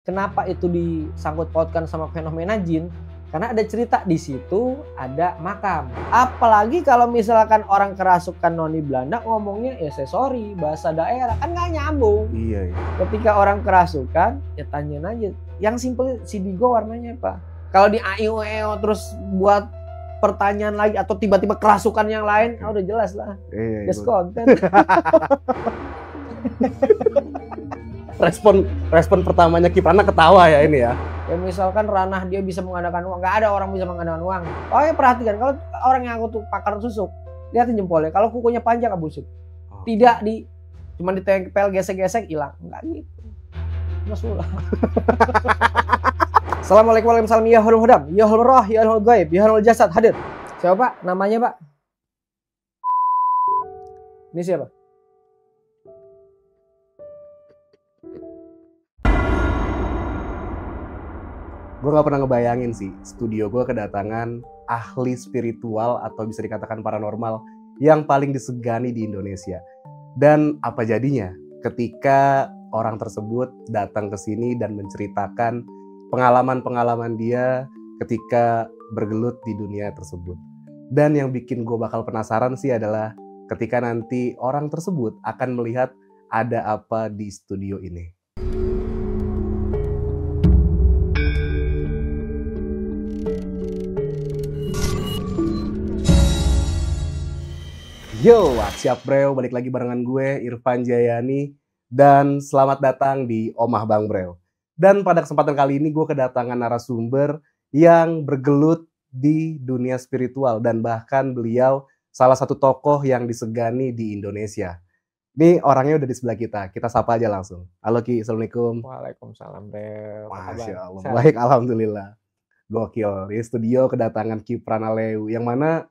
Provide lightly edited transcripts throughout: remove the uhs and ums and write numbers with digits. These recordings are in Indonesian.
Kenapa itu disangkut pautkan sama fenomena jin? Karena ada cerita di situ ada makam. Apalagi kalau misalkan orang kerasukan noni Belanda ngomongnya ya saya sorry bahasa daerah kan nggak nyambung. Iya. Ketika orang kerasukan ya tanyain aja. Yang simple si Digo warnanya apa? Kalau di AIOEO terus buat pertanyaan lagi atau tiba-tiba kerasukan yang lain, udah jelas lah. Just content. Respon pertamanya Kiprana ketawa ya ini ya. Ya misalkan ranah dia bisa mengadakan uang, nggak ada orang bisa mengadakan uang. Oh ya perhatikan kalau orang yang aku tuh pakar tusuk, lihatin jempolnya. Kalau kukunya panjang abusuk, tidak cuma ditempel gesek-gesek hilang, nggak gitu. Masuk. Assalamualaikum warahmatullahi wabarakatuh. Ya hul hudam, ya hul roh, ya hul gaib, ya hul jasad hadir. Siapa Pak? Namanya Pak? Ini siapa? Gue gak pernah ngebayangin sih studio gue kedatangan ahli spiritual atau bisa dikatakan paranormal yang paling disegani di Indonesia. Dan apa jadinya ketika orang tersebut datang ke sini dan menceritakan pengalaman-pengalaman dia ketika bergelut di dunia tersebut. Dan yang bikin gue bakal penasaran sih adalah ketika nanti orang tersebut akan melihat ada apa di studio ini. Yo, siap bro, balik lagi barengan gue Irfan Jayani dan selamat datang di Omah Bang Bro. Dan pada kesempatan kali ini gue kedatangan narasumber yang bergelut di dunia spiritual dan bahkan beliau salah satu tokoh yang disegani di Indonesia. Ini orangnya udah di sebelah kita sapa aja langsung. Halo Ki, Assalamualaikum. Waalaikumsalam bro. Masya Allah, baik alhamdulillah. Gokil, di studio kedatangan Kiprana Lew yang mana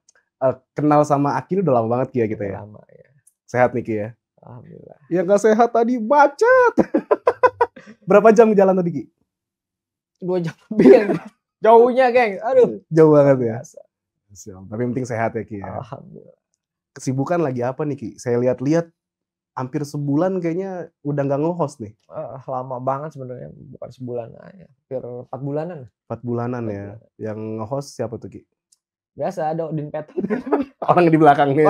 kenal sama Aki udah lama banget Ki ya kita ya. Lama ya. Sehat nih Ki ya. Alhamdulillah. Yang gak sehat tadi macet. Berapa jam jalan tadi Ki? 2 jam lebih. Jauhnya geng. Aduh. Jauh banget ya. Tapi yang penting sehat ya Ki ya. Alhamdulillah. Kesibukan lagi apa nih Ki? Saya lihat-lihat hampir sebulan kayaknya udah gak nge-host nih. Lama banget sebenarnya, bukan sebulan aja. Hampir 4 bulanan. 4 bulanan ya. Yang nge-host siapa tuh Ki? Biasa ada Odin Peter. Orang di belakangnya.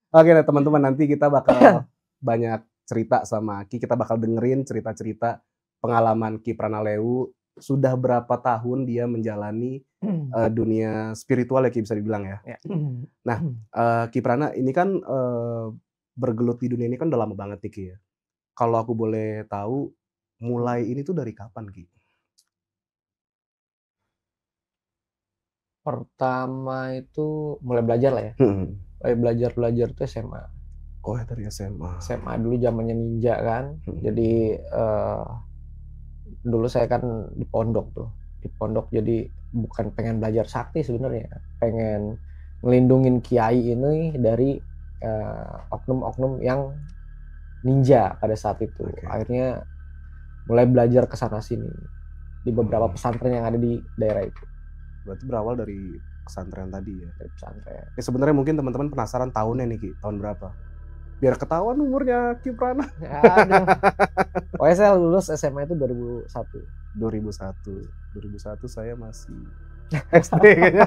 Oke nah, teman-teman, nanti kita bakal banyak cerita sama Ki. Kita bakal dengerin cerita-cerita pengalaman Kiprana Lew. Sudah berapa tahun dia menjalani dunia spiritual ya Ki bisa dibilang ya. Nah Kiprana ini kan bergelut di dunia ini kan udah lama banget nih Ki ya. Kalau aku boleh tahu mulai ini tuh dari kapan Ki? Pertama itu mulai belajar lah ya. Mulai belajar tuh SMA. Oh ya dari SMA. SMA dulu zamannya ninja kan. Jadi dulu saya kan di pondok tuh. Di pondok jadi bukan pengen belajar sakti sebenarnya. Pengen ngelindungin kiai ini dari oknum-oknum yang ninja pada saat itu. Akhirnya mulai belajar kesana sini di beberapa pesantren yang ada di daerah itu. Berarti berawal dari pesantren tadi ya? Dari pesantren. Ya sebenarnya mungkin teman-teman penasaran tahunnya nih Ki, tahun berapa? Biar ketahuan umurnya Kiprana. Aduh. Pokoknya saya lulus SMA itu 2001. 2001 saya masih SD kayaknya.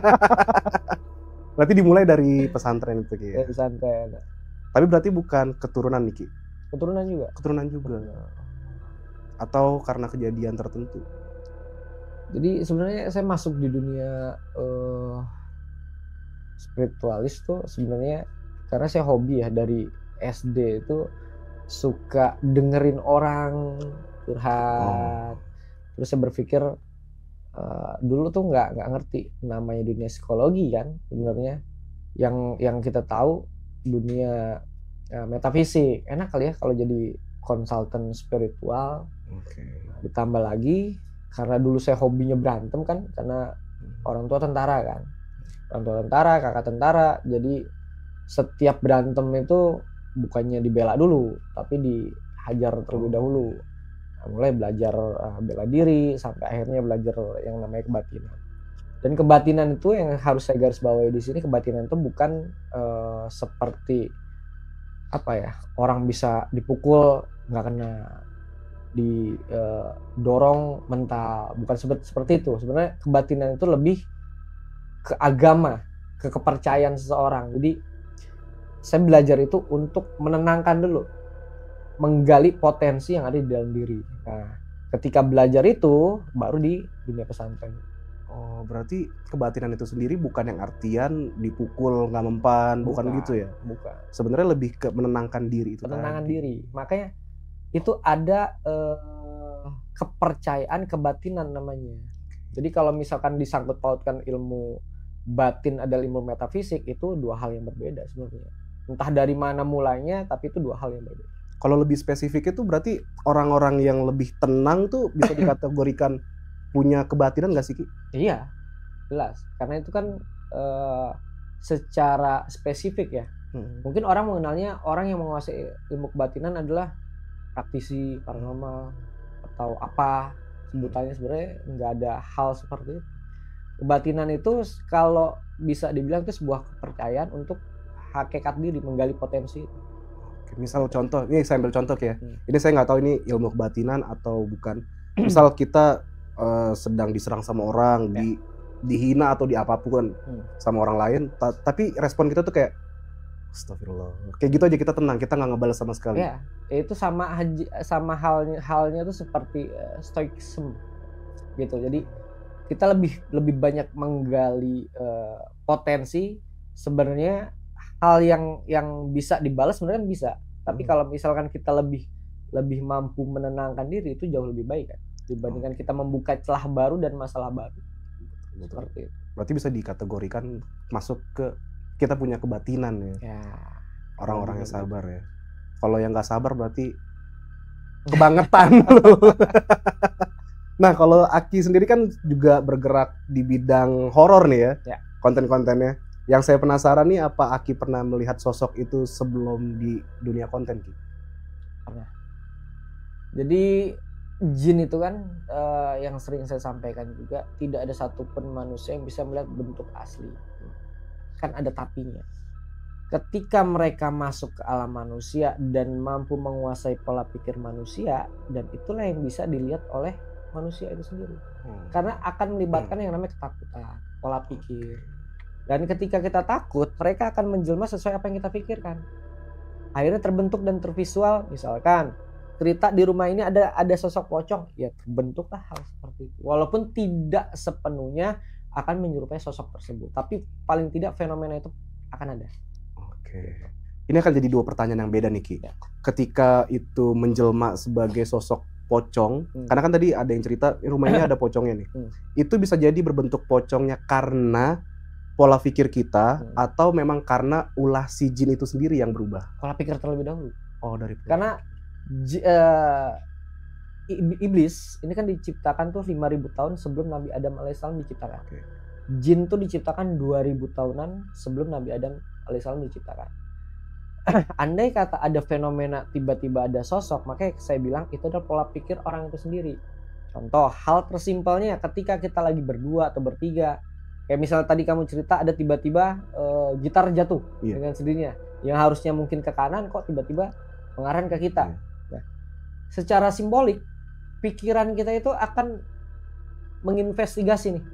Berarti dimulai dari pesantren itu Ki ya? Dari pesantren. Tapi berarti bukan keturunan nih Ki? Keturunan juga. Keturunan juga. Atau karena kejadian tertentu? Jadi sebenarnya saya masuk di dunia spiritualis tuh sebenarnya karena saya hobi ya dari SD itu suka dengerin orang curhat. Terus saya berpikir dulu tuh nggak ngerti namanya dunia psikologi kan sebenarnya. Yang kita tahu dunia metafisik. Enak kali ya kalau jadi konsultan spiritual. Ditambah lagi karena dulu saya hobinya berantem kan, karena orang tua tentara kan, orang tua tentara, kakak tentara, jadi setiap berantem itu bukannya dibela dulu, tapi dihajar terlebih dahulu. Nah, mulai belajar bela diri, sampai akhirnya belajar yang namanya kebatinan. Dan kebatinan itu yang harus saya garis bawahi di sini, kebatinan itu bukan seperti apa ya, orang bisa dipukul nggak kena. dorong mental, bukan seperti itu. Sebenarnya kebatinan itu lebih ke agama, ke kepercayaan seseorang. Jadi saya belajar itu untuk menenangkan dulu, menggali potensi yang ada di dalam diri. Nah, ketika belajar itu baru di dunia pesantren. Oh, berarti kebatinan itu sendiri bukan yang artian dipukul nggak mempan, bukan gitu ya? Bukan. Sebenarnya lebih ke menenangkan diri itu. Menenangkan diri. Makanya itu ada kepercayaan kebatinan namanya. Jadi kalau misalkan disangkut pautkan ilmu batin adalah ilmu metafisik, itu dua hal yang berbeda sebenarnya. Entah dari mana mulainya, tapi itu dua hal yang berbeda. Kalau lebih spesifik itu berarti orang-orang yang lebih tenang tuh bisa dikategorikan punya kebatinan nggak sih, Ki? Iya, jelas. Karena itu kan secara spesifik ya. Mungkin orang mengenalnya orang yang menguasai ilmu kebatinan adalah praktisi paranormal atau apa sebutannya, sebenarnya nggak ada hal seperti itu. Kebatinan itu kalau bisa dibilang itu sebuah kepercayaan untuk hakikat diri, menggali potensi. Misal contoh, ini saya ambil contoh ya. Ini saya nggak tahu ini ilmu kebatinan atau bukan. Misal kita sedang diserang sama orang, dihina atau di apapun sama orang lain, tapi respon kita tuh kayak astagfirullah. Kayak gitu aja kita tenang, kita nggak ngebalas sama sekali. Ya, itu sama halnya tuh seperti stoicism gitu. Jadi kita lebih banyak menggali potensi. Sebenarnya hal yang bisa dibalas sebenarnya bisa. Tapi kalau misalkan kita lebih mampu menenangkan diri, itu jauh lebih baik kan dibandingkan kita membuka celah baru dan masalah baru. Seperti itu. Berarti bisa dikategorikan masuk ke kita punya kebatinan ya. Orang-orang yang sabar ya. Kalau yang nggak sabar berarti kebangetan lu. Nah, kalau Aki sendiri kan juga bergerak di bidang horor nih ya. Konten-kontennya. Yang saya penasaran nih, apa Aki pernah melihat sosok itu sebelum di dunia konten, Ki? Pernah. Jadi jin itu kan yang sering saya sampaikan juga, tidak ada satupun manusia yang bisa melihat bentuk asli. Kan ada tapinya. Ketika mereka masuk ke alam manusia dan mampu menguasai pola pikir manusia, dan itulah yang bisa dilihat oleh manusia itu sendiri. Karena akan melibatkan yang namanya ketakutan, pola pikir. Dan ketika kita takut, mereka akan menjelma sesuai apa yang kita pikirkan. Akhirnya terbentuk dan tervisual. Misalkan cerita di rumah ini ada sosok pocong, ya terbentuklah hal seperti itu. Walaupun tidak sepenuhnya akan menyerupai sosok tersebut, tapi paling tidak fenomena itu akan ada. Oke. Ini akan jadi dua pertanyaan yang beda nih, Ki. Ketika itu menjelma sebagai sosok pocong, karena kan tadi ada yang cerita rumah ini ada pocongnya nih. Itu bisa jadi berbentuk pocongnya karena pola pikir kita atau memang karena ulah si jin itu sendiri yang berubah? Pola pikir terlebih dahulu. Oh, dari karena iblis ini kan diciptakan tuh 5.000 tahun sebelum Nabi Adam alaihissalam diciptakan. Jin tuh diciptakan 2.000 tahunan sebelum Nabi Adam alaihissalam diciptakan. Andai kata ada fenomena tiba-tiba ada sosok, makanya saya bilang itu adalah pola pikir orang itu sendiri. Contoh hal tersimpelnya ketika kita lagi berdua atau bertiga, kayak misalnya tadi kamu cerita ada tiba-tiba gitar jatuh dengan sendirinya, yang harusnya mungkin ke kanan kok tiba-tiba mengarah ke kita. Nah, secara simbolik pikiran kita itu akan menginvestigasi nih,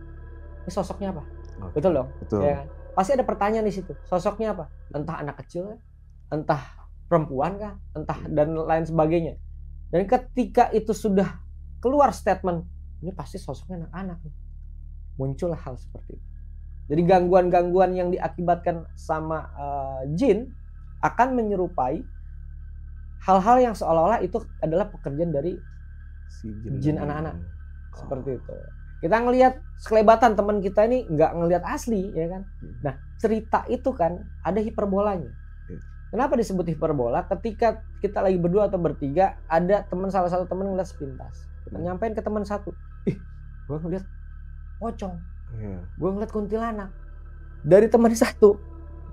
ini sosoknya apa? Betul dong? Betul. Ya, pasti ada pertanyaan di situ. Sosoknya apa? Entah anak kecil, entah perempuan kah, entah dan lain sebagainya. Dan ketika itu sudah keluar statement, ini pasti sosoknya anak-anak. Muncul hal seperti itu. Jadi gangguan-gangguan yang diakibatkan sama jin akan menyerupai hal-hal yang seolah-olah itu adalah pekerjaan dari si jin anak-anak. Seperti itu. Kita ngelihat sekelebatan teman kita ini nggak ngelihat asli, ya kan? Nah, cerita itu kan ada hiperbolanya. Kenapa disebut hiperbola? Ketika kita lagi berdua atau bertiga, ada salah satu teman ngeliat sepintas. Kita nyampein ke teman satu, gue ngeliat pocong, gue ngeliat kuntilanak. Dari teman satu,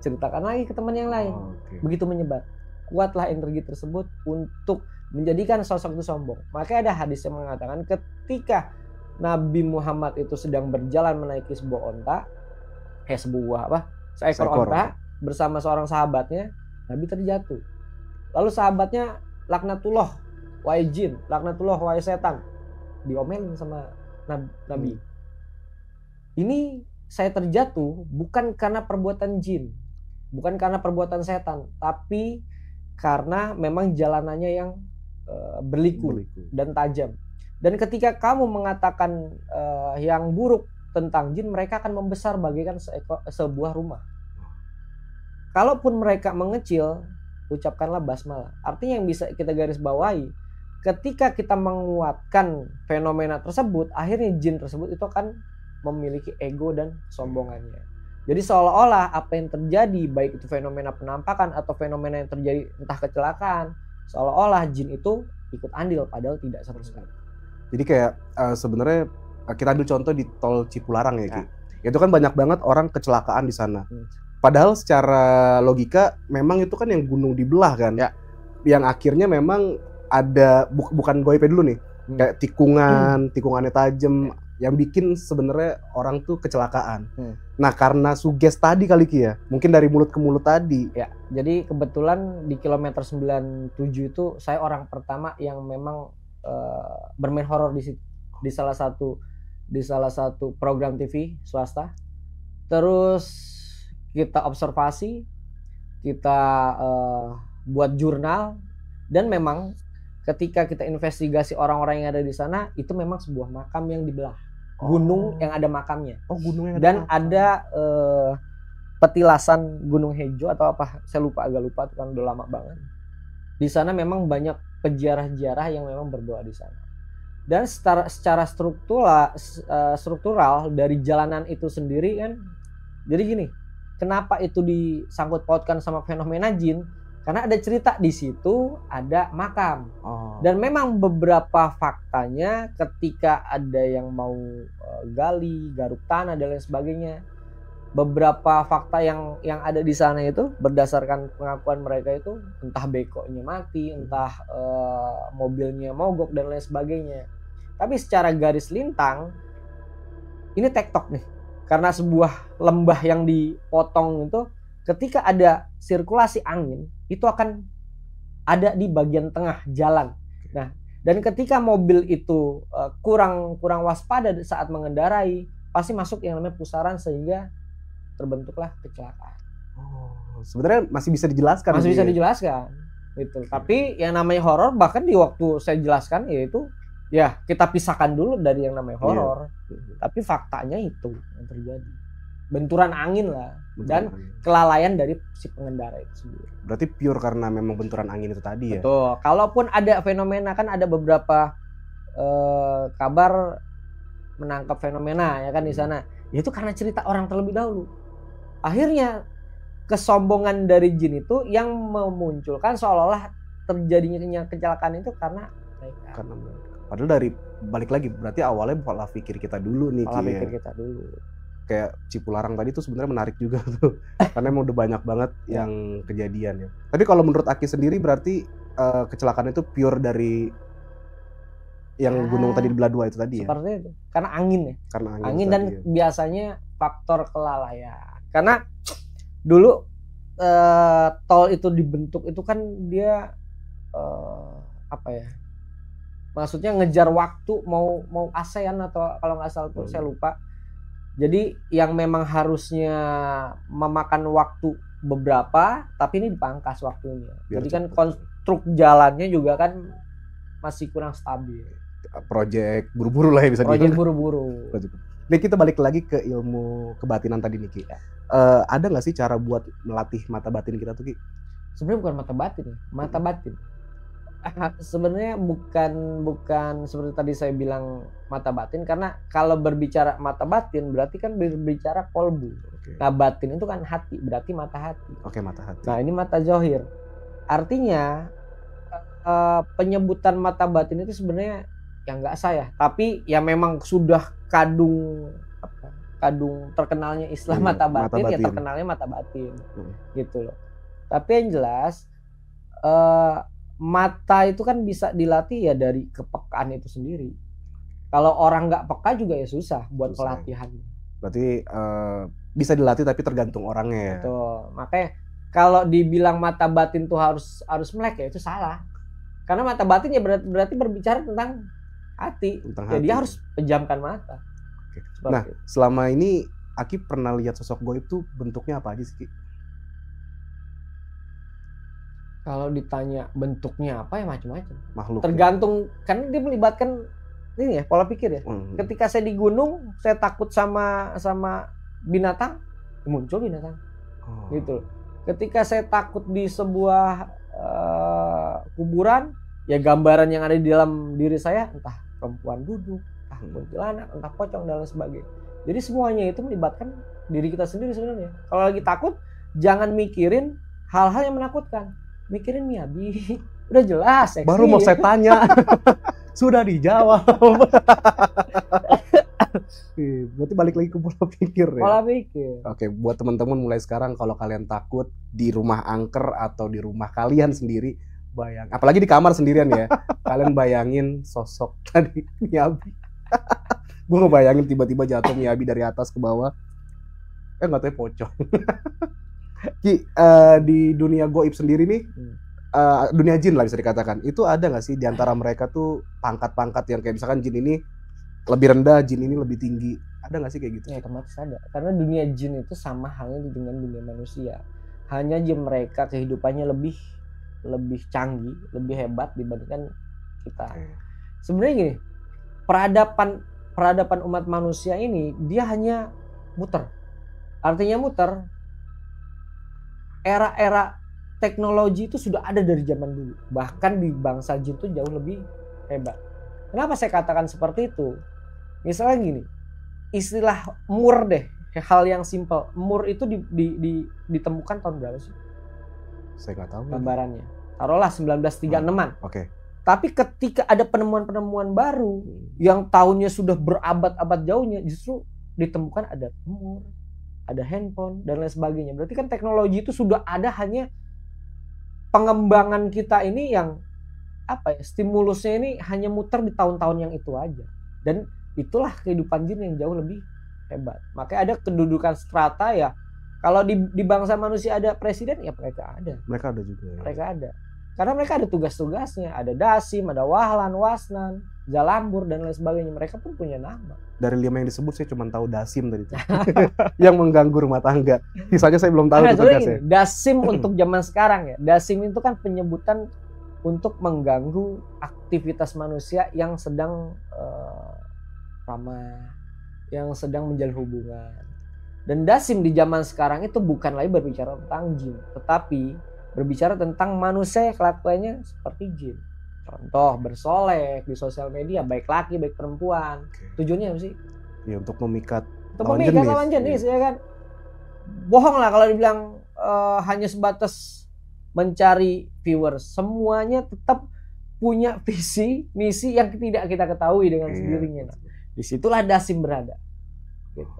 ceritakan lagi ke teman yang lain. Begitu menyebar. Kuatlah energi tersebut untuk menjadikan sosok itu sombong. Makanya ada hadis yang mengatakan ketika Nabi Muhammad itu sedang berjalan menaiki seekor onta bersama seorang sahabatnya, Nabi terjatuh. Lalu sahabatnya laknatullah wahai jin, laknatullah, wahai setan. Diomelin sama Nabi. Ini saya terjatuh bukan karena perbuatan jin, bukan karena perbuatan setan, tapi karena memang jalanannya yang berliku dan tajam. Dan ketika kamu mengatakan yang buruk tentang jin, mereka akan membesar bagaikan sebuah rumah. Kalaupun mereka mengecil, ucapkanlah basmalah. Artinya yang bisa kita garis bawahi, ketika kita menguatkan fenomena tersebut, akhirnya jin tersebut itu akan memiliki ego dan sombongannya. Jadi seolah-olah apa yang terjadi, baik itu fenomena penampakan atau fenomena yang terjadi entah kecelakaan, seolah-olah jin itu ikut andil, padahal tidak sama sekali. Jadi kayak sebenarnya kita ambil contoh di tol Cipularang ya, Ki. Itu kan banyak banget orang kecelakaan di sana. Padahal secara logika memang itu kan yang gunung dibelah kan. Ya. Yang akhirnya memang ada bukan goibnya dulu nih. Kayak tikungannya tajam yang bikin sebenarnya orang tuh kecelakaan. Nah, karena suges tadi kali Ki ya. Mungkin dari mulut ke mulut tadi. Ya, jadi kebetulan di kilometer 97 itu saya orang pertama yang memang bermain horor di salah satu program TV swasta. Terus kita observasi, kita buat jurnal, dan memang ketika kita investigasi orang-orang yang ada di sana, itu memang sebuah makam yang dibelah, gunung yang ada makamnya. Gunung yang dan ada petilasan Gunung Hejo atau apa, saya agak lupa, itu kan udah lama banget. Di sana memang banyak peziarah-ziarah yang memang berdoa di sana. Dan secara struktural dari jalanan itu sendiri kan, jadi gini. Kenapa itu disangkut pautkan sama fenomena jin? Karena ada cerita di situ ada makam. Dan memang beberapa faktanya ketika ada yang mau gali, garuk tanah dan lain sebagainya, beberapa fakta yang ada di sana itu berdasarkan pengakuan mereka itu entah bekonya mati, entah mobilnya mogok dan lain sebagainya. Tapi secara garis lintang ini tektok nih. Karena sebuah lembah yang dipotong itu, ketika ada sirkulasi angin, itu akan ada di bagian tengah jalan. Nah, dan ketika mobil itu kurang waspada saat mengendarai, pasti masuk yang namanya pusaran sehingga terbentuklah kecelakaan. Sebenarnya masih bisa dijelaskan. Masih bisa dijelaskan, gitu. Tapi yang namanya horor, bahkan di waktu saya jelaskan yaitu ya kita pisahkan dulu dari yang namanya horor. Tapi faktanya itu yang terjadi. Benturan angin lah. Dan kelalaian dari si pengendara itu sendiri. Berarti pure karena memang benturan angin itu tadi ya? Betul. Kalaupun ada fenomena, kan ada beberapa kabar menangkap fenomena ya kan di sana. Itu karena cerita orang terlebih dahulu. Akhirnya kesombongan dari jin itu yang memunculkan seolah-olah terjadinya kecelakaan itu karena mereka. Padahal dari balik lagi berarti awalnya pola pikir kita dulu nih. Pola pikir kita dulu. Kayak Cipularang tadi tuh sebenarnya menarik juga tuh. Karena emang udah banyak banget yang kejadian ya. Tapi kalau menurut Aki sendiri berarti kecelakaan itu pure dari yang gunung tadi di belah dua itu tadi ya? Seperti itu. Karena angin ya. Karena angin dan biasanya faktor kelalaian. Karena dulu tol itu dibentuk itu kan dia apa ya? Maksudnya ngejar waktu mau ASEAN atau kalau nggak salah tuh saya lupa. Jadi yang memang harusnya memakan waktu beberapa, tapi ini dipangkas waktunya. Jadi kan konstruk jalannya juga kan masih kurang stabil. Project buru-buru lah ya bisa dibilang. Project buru-buru. Nih kita balik lagi ke ilmu kebatinan tadi nih Ki. Ada nggak sih cara buat melatih mata batin kita tuh Ki? Sebenarnya bukan mata batin, mata batin. Sebenarnya bukan seperti tadi saya bilang mata batin, karena kalau berbicara mata batin berarti kan berbicara kolbu. Nah batin itu kan hati, berarti mata hati. Mata hati. Nah ini mata zohir. Artinya penyebutan mata batin itu sebenarnya yang nggak sah ya, tapi ya memang sudah kadung terkenalnya istilah mata batin, ya terkenalnya mata batin gitu loh. Tapi yang jelas mata itu kan bisa dilatih ya dari kepekaan itu sendiri. Kalau orang nggak peka juga ya susah buat pelatihan. Berarti bisa dilatih tapi tergantung orangnya ya. Betul. Makanya kalau dibilang mata batin tuh harus melek ya itu salah. Karena mata batin ya berarti berbicara tentang hati. Tentang Jadi hati. harus pejamkan mata. Oke. Seperti Nah, itu. selama ini Aki pernah lihat sosok goib tuh bentuknya apa aja sih, Ki? Kalau ditanya bentuknya apa ya macam-macam. Makhluk. Tergantung kan dia melibatkan ini ya pola pikir ya. Ketika saya di gunung, saya takut sama binatang, muncul binatang. Oh. Gitu. Ketika saya takut di sebuah kuburan, ya gambaran yang ada di dalam diri saya entah perempuan duduk, entah kuntilanak, entah pocong dan lain sebagainya. Jadi semuanya itu melibatkan diri kita sendiri sebenarnya. Kalau lagi takut, jangan mikirin hal-hal yang menakutkan. Mikirin Miyabi. Udah jelas, seksi. Baru mau saya tanya. Sudah dijawab. Berarti balik lagi ke pola pikir ya. Pola pikir. Oke, buat teman-teman mulai sekarang kalau kalian takut di rumah angker atau di rumah kalian sendiri, apalagi di kamar sendirian ya, kalian bayangin sosok tadi Miyabi. Gue ngebayangin tiba-tiba jatuh Miyabi dari atas ke bawah. Nggak tahu ya pocong. Ki, di dunia goib sendiri nih, dunia jin lah bisa dikatakan, itu ada nggak sih di antara mereka tuh pangkat-pangkat yang kayak misalkan jin ini lebih rendah, jin ini lebih tinggi, ada nggak sih kayak gitu? Ya otomatis ada, karena dunia jin itu sama halnya dengan dunia manusia. Hanya jin mereka kehidupannya lebih canggih, lebih hebat dibandingkan kita. Sebenarnya gini, peradaban umat manusia ini dia hanya muter. Artinya muter. Era-era teknologi itu sudah ada dari zaman dulu. Bahkan di bangsa jin itu jauh lebih hebat. Kenapa saya katakan seperti itu? Misalnya gini, istilah mur deh, hal yang simpel. Mur itu ditemukan tahun berapa sih? Saya nggak tahu. Gambarannya. Taruhlah 1936-an. Oke. Tapi ketika ada penemuan-penemuan baru yang tahunnya sudah berabad-abad jauhnya, justru ditemukan ada mur, ada handphone dan lain sebagainya. Berarti kan teknologi itu sudah ada, hanya pengembangan kita ini yang stimulusnya ini hanya muter di tahun-tahun yang itu aja. Dan itulah kehidupan jin yang jauh lebih hebat. Makanya ada kedudukan strata ya. Kalau di bangsa manusia ada presiden, ya mereka ada. Mereka ada juga. Ya. Mereka ada. Karena mereka ada tugas-tugasnya. Ada Dasim, ada Wahlan, Wasnan, Jalambur dan lain sebagainya. Mereka pun punya nama. Dari 5 yang disebut saya cuma tahu Dasim tadi. Yang mengganggu rumah tangga. Sisanya saya belum tahu tugasnya. Dasim untuk zaman sekarang ya. Dasim itu kan penyebutan untuk mengganggu aktivitas manusia yang sedang ramah, yang sedang menjalin hubungan. Dan Dasim di zaman sekarang itu bukan lagi berbicara tentang jin, tetapi berbicara tentang manusia yang kelakuannya seperti jin. Contoh, bersolek di sosial media, baik laki baik perempuan. Tujuannya apa sih? Ya untuk memikat lawan jenis ya kan. Bohong lah kalau dibilang hanya sebatas mencari viewers. Semuanya tetap punya visi, misi yang tidak kita ketahui dengan sendirinya. Disitulah Dasim berada. Gitu.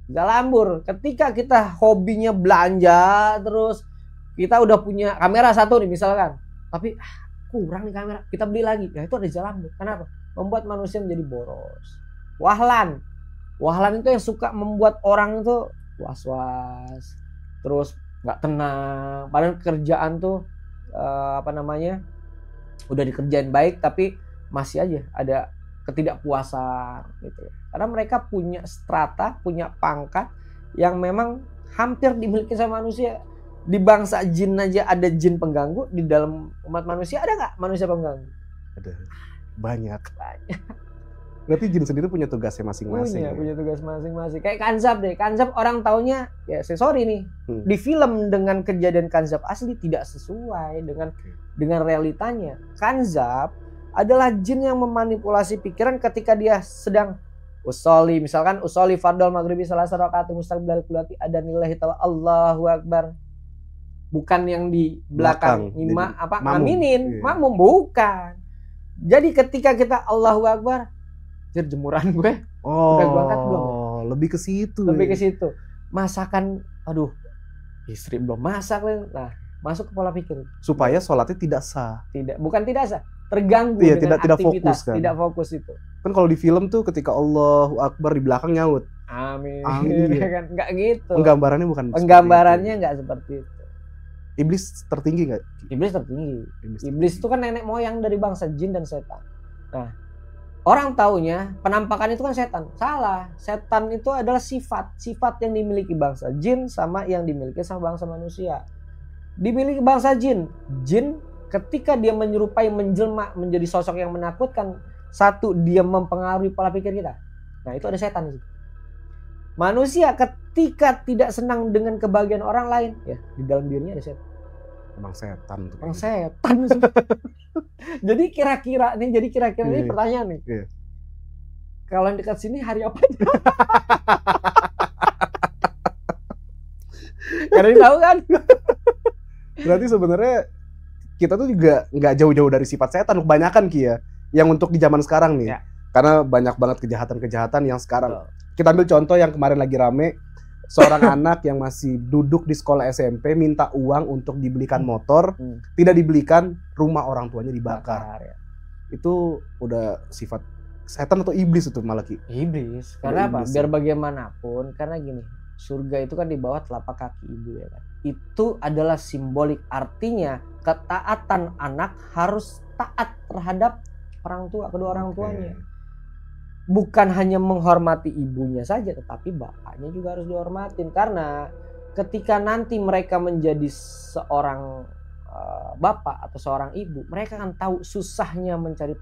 Jalambur, ketika kita hobinya belanja terus, kita udah punya kamera satu nih misalkan, tapi kurang nih kamera, kita beli lagi. Ya itu ada Jalambur. Kenapa? Membuat manusia menjadi boros. Wahlan itu yang suka membuat orang itu was-was, terus nggak tenang. Padahal kerjaan tuh udah dikerjain baik, tapi masih aja ada ketidakpuasan gitu. Karena mereka punya strata, punya pangkat yang memang hampir dimiliki sama manusia. Di bangsa jin aja ada jin pengganggu, di dalam umat manusia ada nggak manusia pengganggu? Ada, banyak. Berarti jin sendiri punya tugasnya masing-masing. Punya tugas masing-masing. Kayak Kanzab deh. Kanzab orang taunya, ya sorry nih, di film dengan kejadian Kanzab asli tidak sesuai dengan realitanya. Kanzab adalah jin yang memanipulasi pikiran ketika dia sedang usoli, misalkan usoli fardol maghribi salah rakaat mustaqbil qiblat ada nilai taala Allahu akbar. Bukan yang di belakang ngaminin, makmum bukan. Jadi ketika kita Allahu akbar, jemuran gue udah gue angkat belum? Lebih ke situ. Lebih ke situ. Masakan, aduh, istri belum masak. Nah, masuk ke pola pikir. Supaya sholatnya tidak sah. Bukan tidak sah, terganggu dengan tidak aktivitas, fokus kan. Tidak fokus itu. Kan kalau di film tuh ketika Allahu Akbar di belakang nyaut. Amin. Amin. Kan nggak gitu. Penggambarannya bukan. Penggambarannya nggak seperti itu. Iblis tertinggi nggak? Iblis tertinggi. Iblis Iblis itu kan nenek moyang dari bangsa jin dan setan. Nah, orang taunya penampakan itu kan setan. Salah. Setan itu adalah sifat yang dimiliki bangsa jin sama yang dimiliki sama bangsa manusia. Dimiliki bangsa jin. Jin ketika dia menyerupai, menjelma menjadi sosok yang menakutkan, satu, dia mempengaruhi pola pikir kita. Nah, itu ada setan di situ. Manusia ketika tidak senang dengan kebahagiaan orang lain, ya di dalam dirinya ada setan. Emang setan tuh. Emang setan. Jadi kira-kira ini pertanyaan nih. Iya. Kalau yang dekat sini hari apa aja? Karena tahu kan? Berarti sebenarnya kita tuh juga nggak jauh-jauh dari sifat setan kebanyakan Ki ya. Yang untuk di zaman sekarang nih. Ya. Karena banyak banget kejahatan-kejahatan yang sekarang. Betul. Kita ambil contoh yang kemarin lagi rame. Seorang anak yang masih duduk di sekolah SMP minta uang untuk dibelikan motor. Tidak dibelikan, rumah orang tuanya dibakar. Ya. Itu udah sifat setan atau iblis itu malah Ki? Iblis. Karena apa? Iblis, Biar ya. bagaimanapun, karena gini, surga itu kan di bawah telapak kaki ibu ya kan. Itu adalah simbolik, artinya ketaatan anak harus taat terhadap orang tua, kedua orang tuanya. Bukan hanya menghormati ibunya saja, tetapi bapaknya juga harus dihormatin. Karena ketika nanti mereka menjadi seorang bapak atau seorang ibu, mereka akan tahu susahnya mencari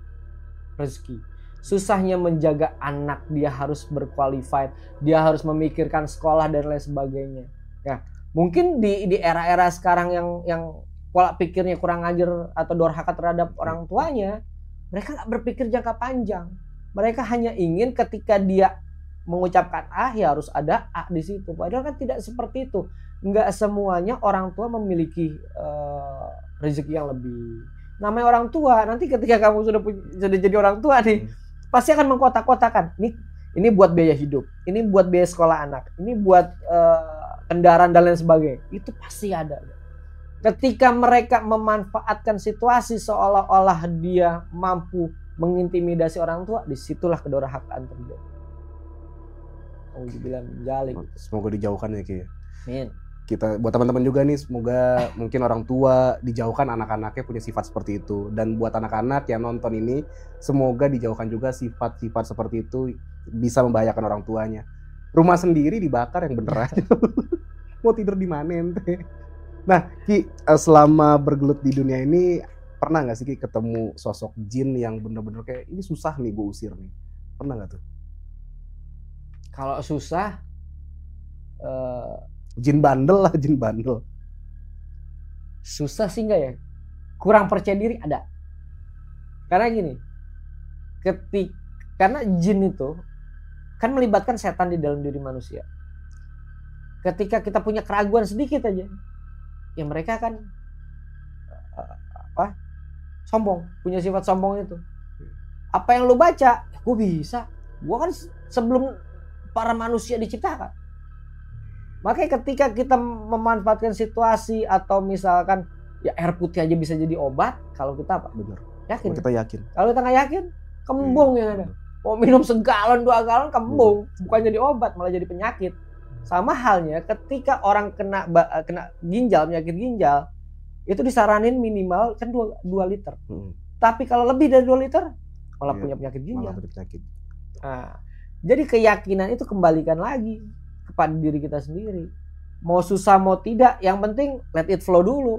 rezeki, susahnya menjaga anak, dia harus berqualified, dia harus memikirkan sekolah dan lain sebagainya. Ya, mungkin di era-era sekarang yang pola pikirnya kurang ajar atau durhaka terhadap orang tuanya, mereka nggak berpikir jangka panjang. Mereka hanya ingin ketika dia mengucapkan A, ya harus ada A di situ. Padahal kan tidak seperti itu. Nggak semuanya orang tua memiliki rezeki yang lebih. Namanya orang tua, nanti ketika kamu sudah jadi orang tua nih, pasti akan mengkotak-kotakan. Ini buat biaya hidup, ini buat biaya sekolah anak, ini buat kendaraan dan lain sebagainya. Itu pasti ada. Ketika mereka memanfaatkan situasi seolah-olah dia mampu mengintimidasi orang tua, disitulah kedurhakaan terjadi. Alhamdulillah menjalik. Semoga dijauhkan ya Ki. Amin. Kita buat teman-teman juga nih, semoga mungkin orang tua dijauhkan anak-anaknya punya sifat seperti itu. Dan buat anak-anak yang nonton ini, semoga dijauhkan juga sifat-sifat seperti itu bisa membahayakan orang tuanya. Rumah sendiri dibakar yang bener aja. Mau tidur di mana ente? Nah Ki, selama bergelut di dunia ini pernah nggak sih Ki ketemu sosok jin yang bener-bener kayak ini susah nih gue usir nih? Pernah nggak tuh? Kalau susah, Jin bandel lah, jin bandel. susah sih enggak ya? Kurang percaya diri ada. Karena gini, karena jin itu kan melibatkan setan di dalam diri manusia. Ketika kita punya keraguan sedikit aja, ya mereka kan sombong, punya sifat sombong itu. Apa yang lu baca, gue bisa. Gue kan sebelum para manusia diciptakan. Makanya ketika kita memanfaatkan situasi atau misalkan ya air putih aja bisa jadi obat, kalau kita apa? Bener. Yakin. Kita yakin. Kalau kita nggak yakin, kembung yang ada. Mau minum segalon 2 galon kembung, bukan jadi obat malah jadi penyakit. Sama halnya ketika orang kena ginjal, penyakit ginjal, itu disaranin minimal kan 2 liter. Tapi kalau lebih dari 2 liter malah punya penyakit ginjal. Malah penyakit. Nah, jadi keyakinan itu kembalikan lagi kepada diri kita sendiri. Mau susah mau tidak, yang penting let it flow dulu.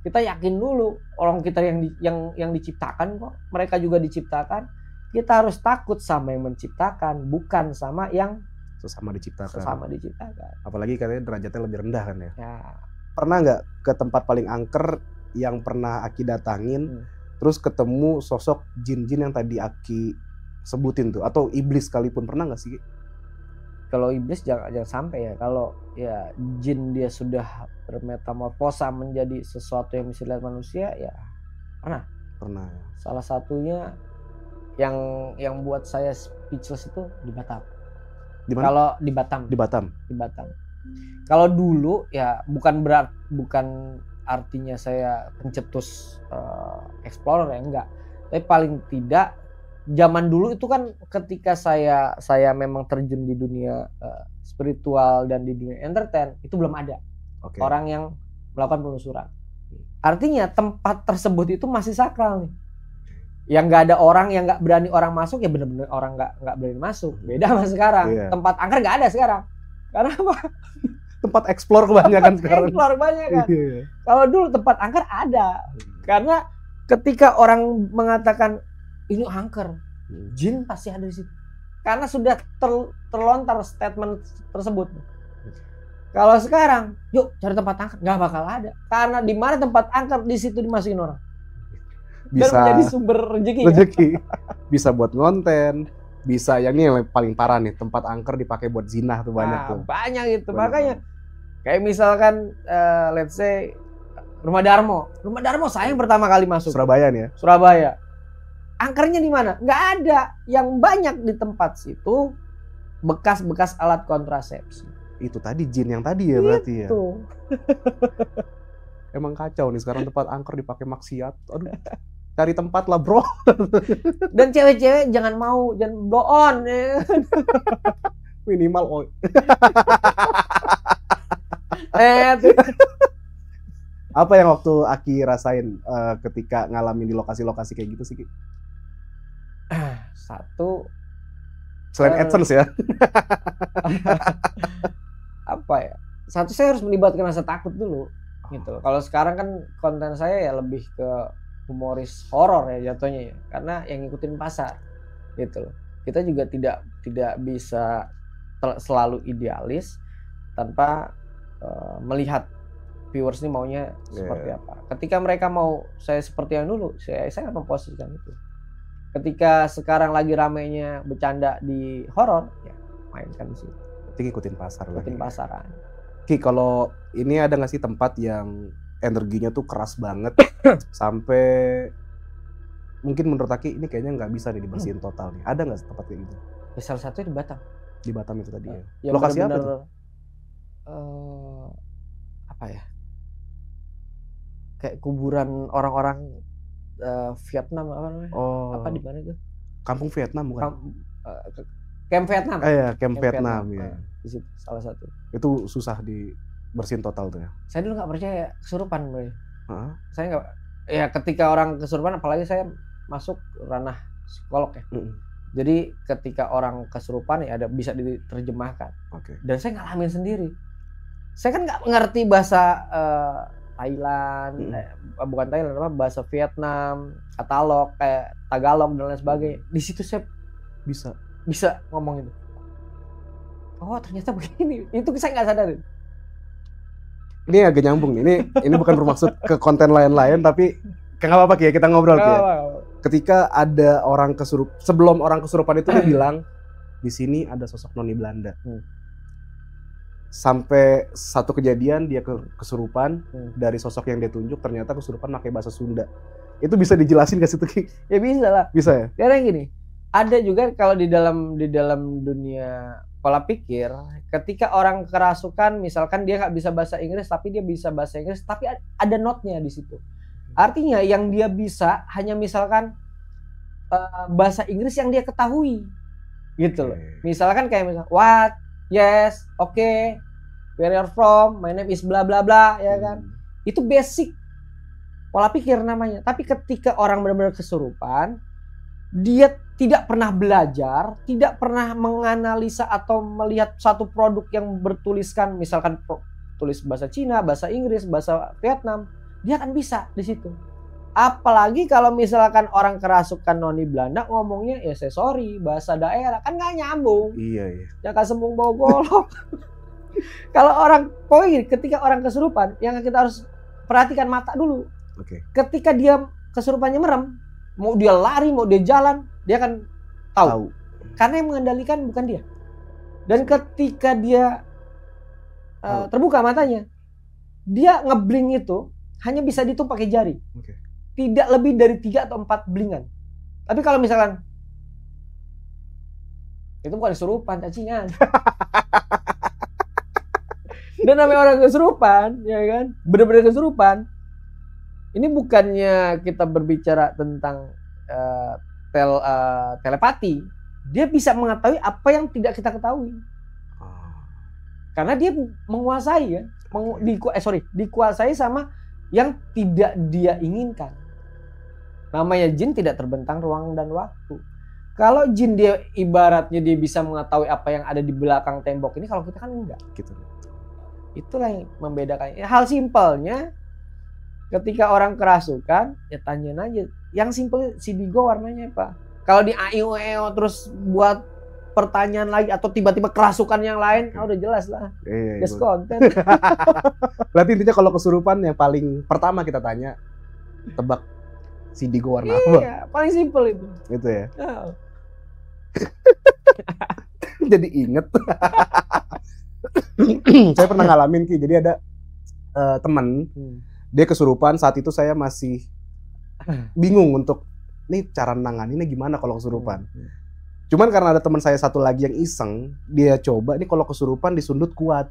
Kita yakin dulu orang kita yang diciptakan kok, mereka juga diciptakan. Kita harus takut sama yang menciptakan, bukan sama yang Sesama diciptakan. Apalagi katanya derajatnya lebih rendah kan ya. Pernah nggak ke tempat paling angker yang pernah Aki datangin, terus ketemu sosok jin-jin yang tadi Aki sebutin tuh, atau iblis sekalipun, pernah nggak sih? Kalau iblis jangan sampai ya. Kalau ya jin dia sudah bermetamorfosa menjadi sesuatu yang bisa dilihat manusia, ya pernah. Salah satunya yang buat saya speechless itu di Batam. Di mana? Kalau di Batam. Di Batam. Kalau dulu ya bukan artinya saya pencetus explorer ya, enggak. Tapi paling tidak zaman dulu itu kan ketika saya memang terjun di dunia spiritual dan di dunia entertain, itu belum ada orang yang melakukan penelusuran. Artinya tempat tersebut itu masih sakral nih. Yang nggak ada orang, yang nggak berani orang masuk, ya benar-benar orang nggak berani masuk. Beda sama sekarang. Iya. Tempat angker nggak ada sekarang. Karena apa? Tempat explore kebanyakan sekarang. Explore banyak kan. Iya. Kalau dulu tempat angker ada. Karena ketika orang mengatakan ini angker, jin pasti ada di situ. Karena sudah terlontar statement tersebut. Kalau sekarang, yuk cari tempat angker, nggak bakal ada. Karena di mana tempat angker, di situ dimasukin orang. Dan Bisa menjadi sumber rezeki. rezeki. Bisa buat ngonten, bisa yang ini yang paling parah nih, tempat angker dipakai buat zina tuh banyak tuh. Banyak itu. Banyak. Makanya kayak misalkan let's say Rumah Darmo. Rumah Darmo saya yang pertama kali masuk. Surabaya nih ya. Surabaya. Angkernya di mana? Nggak ada. Yang banyak di tempat situ bekas-bekas alat kontrasepsi. Itu tadi jin yang tadi ya berarti ya. Tuh. Emang kacau nih sekarang tempat angker dipakai maksiat. Aduh. Cari tempat lah, bro. Dan cewek-cewek jangan blow on. Minimal Apa yang waktu Aki rasain ketika ngalamin di lokasi-lokasi kayak gitu sih, Ki? Satu, Selain AdSense ya. apa ya? Satu, saya harus melibatkan rasa takut dulu gitu loh. Kalau sekarang kan konten saya ya lebih ke humoris horor ya jatuhnya ya. Karena yang ngikutin pasar gitu loh. Kita juga tidak bisa selalu idealis tanpa melihat viewers ini maunya seperti apa. Ketika mereka mau saya seperti yang dulu, saya akan memposisikan itu. Ketika sekarang lagi ramainya bercanda di horor, ya mainkan sih. Berarti ikutin pasar lagi. Ikutin pasaran. Ki, kalau ini ada nggak sih tempat yang energinya tuh keras banget sampai mungkin menurut Aki ini kayaknya nggak bisa nih dibersihin total nih. Ada nggak tempat kayak gitu? Ya, salah satu di Batam. Di Batam itu tadi ya. Yang Lokasi apa bener-bener, tuh? apa ya? Kayak kuburan orang-orang Vietnam apa namanya? Oh. Apa di mana itu? Kampung Vietnam bukan? Camp Vietnam. Iya, Camp Vietnam ya. Di situ salah satu. Itu susah dibersihin total tuh ya. Saya dulu nggak percaya kesurupan, bro. Heeh. Saya nggak. Ya ketika orang kesurupan, apalagi saya masuk ranah psikolog ya. Jadi ketika orang kesurupan ya ada bisa diterjemahkan. Oke. Dan saya ngalamin sendiri. Saya kan nggak ngerti bahasa Thailand, bukan Thailand, apa bahasa Vietnam, katalog kayak Tagalog dan lain sebagainya. Di situ saya bisa ngomong itu. Oh ternyata begini. Itu saya nggak sadarin. Ini agak nyambung nih. Ini bukan bermaksud ke konten lain-lain, tapi nggak apa-apa Ki ya, kita ngobrol Ki ya. Ketika ada orang sebelum orang kesurupan itu dia bilang di sini ada sosok noni Belanda. Sampai satu kejadian dia kesurupan, dari sosok yang dia tunjuk ternyata kesurupan pakai bahasa Sunda. Itu bisa dijelasin nggak sih tuh Ki? Ya bisa lah. Bisa ya? Karena gini, ada juga kalau di dalam dunia pola pikir, ketika orang kerasukan, misalkan dia nggak bisa bahasa Inggris tapi dia bisa bahasa Inggris, tapi ada notnya di situ. Artinya yang dia bisa hanya misalkan bahasa Inggris yang dia ketahui, gitu loh. Misalkan kayak misalkan what, yes, okay, where you're from, my name is bla bla bla, ya kan? Itu basic pola pikir namanya. Tapi ketika orang benar-benar kesurupan, dia tidak pernah belajar, tidak pernah menganalisa atau melihat satu produk yang bertuliskan misalkan tulis bahasa Cina, bahasa Inggris, bahasa Vietnam, dia akan bisa di situ. Apalagi kalau misalkan orang kerasukan noni Belanda ngomongnya ya saya sorry bahasa daerah, kan nggak nyambung. Iya. Jangan sembung bau golok. Kalau orang ketika orang kesurupan, yang kita harus perhatikan mata dulu. Oke. Ketika dia kesurupannya merem, mau dia lari, mau dia jalan, dia akan tahu. Karena yang mengendalikan bukan dia. Dan ketika dia terbuka matanya, dia ngeblink itu hanya bisa dihitung pakai jari. Oke. Tidak lebih dari 3 atau 4 blingan. Tapi kalau misalkan itu bukan kesurupan, cacingan. Dan namanya orang kesurupan, ya kan? Benar-benar kesurupan. Ini bukannya kita berbicara tentang telepati. Dia bisa mengetahui apa yang tidak kita ketahui. Karena dia menguasai kan. dikuasai sama yang tidak dia inginkan. Namanya jin tidak terbentang ruang dan waktu. Kalau jin dia ibaratnya dia bisa mengetahui apa yang ada di belakang tembok ini, kalau kita kan enggak. Gitu. Itulah yang membedakan. Hal simpelnya, ketika orang kerasukan, ya tanyain aja. Yang simpel Sidigo warnanya apa? Kalau di AIOEO terus buat pertanyaan lagi atau tiba-tiba kerasukan yang lain, udah jelas lah. Just content. Berarti intinya kalau kesurupan yang paling pertama kita tanya, tebak Sidigo warna apa? Iya, paling simpel itu. Gitu ya. Oh. Jadi inget. Saya pernah ngalamin Ki, jadi ada teman, dia kesurupan. Saat itu saya masih bingung untuk nih cara nanganinnya gimana kalau kesurupan. Cuman karena ada teman saya satu lagi yang iseng, dia coba nih kalau kesurupan disundut kuat.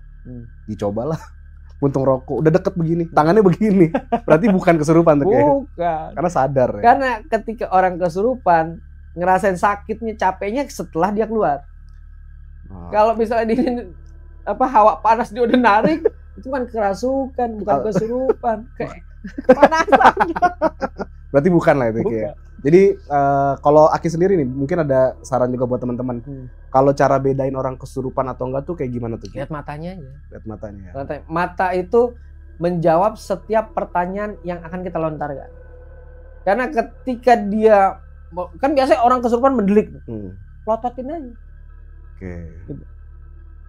Dicobalah. Puntung rokok, udah deket begini, tangannya begini. Berarti bukan kesurupan tuh kayaknya. Bukan. Karena sadar ya. Karena ketika orang kesurupan, ngerasain sakitnya, capeknya setelah dia keluar. Kalau misalnya dia hawa panas dia udah narik, itu kan kerasukan, bukan kesurupan. Kayak kepanasan. Berarti bukan lah itu kayak. Jadi kalau Aki sendiri nih, mungkin ada saran juga buat teman-teman. Kalau cara bedain orang kesurupan atau enggak tuh kayak gimana tuh? Lihat matanya aja. Lihat matanya. Ya. Mata itu menjawab setiap pertanyaan yang akan kita lontarkan. Karena ketika dia, kan biasanya orang kesurupan mendelik, plototin aja. Oke.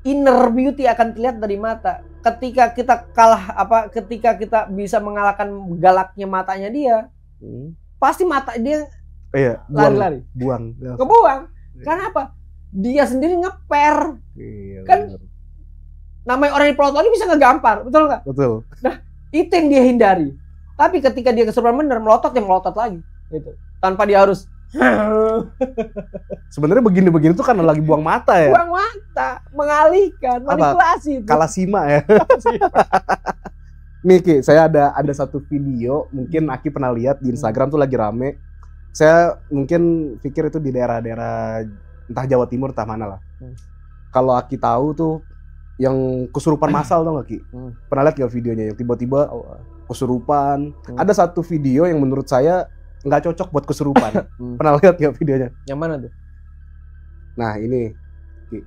Inner beauty akan terlihat dari mata. Ketika kita ketika kita bisa mengalahkan galaknya matanya dia, pasti mata dia lari-lari. Buang. Kebuang. Karena apa? Dia sendiri ngeper. Kan bener. Namanya orang yang pelotot ini bisa ngegampar, betul nggak? Betul. Nah, itu yang dia hindari. Tapi ketika dia kesurupan bener, melotot lagi. Gitu. Tanpa dia harus sebenarnya begini-begini tuh karena lagi buang mata ya. Buang mata, mengalihkan, manipulasi. Kalasima ya. Nih Ki, saya ada satu video, mungkin Aki pernah lihat di Instagram tuh lagi rame. Saya mungkin pikir itu di daerah-daerah entah Jawa Timur entah mana lah. Kalau Aki tahu tuh yang kesurupan massal tuh nggak Ki? Pernah lihat nggak videonya yang tiba-tiba kesurupan? Ada satu video yang menurut saya nggak cocok buat kesurupan. Pernah lihat nggak videonya? Yang mana tuh? Nah ini Ki.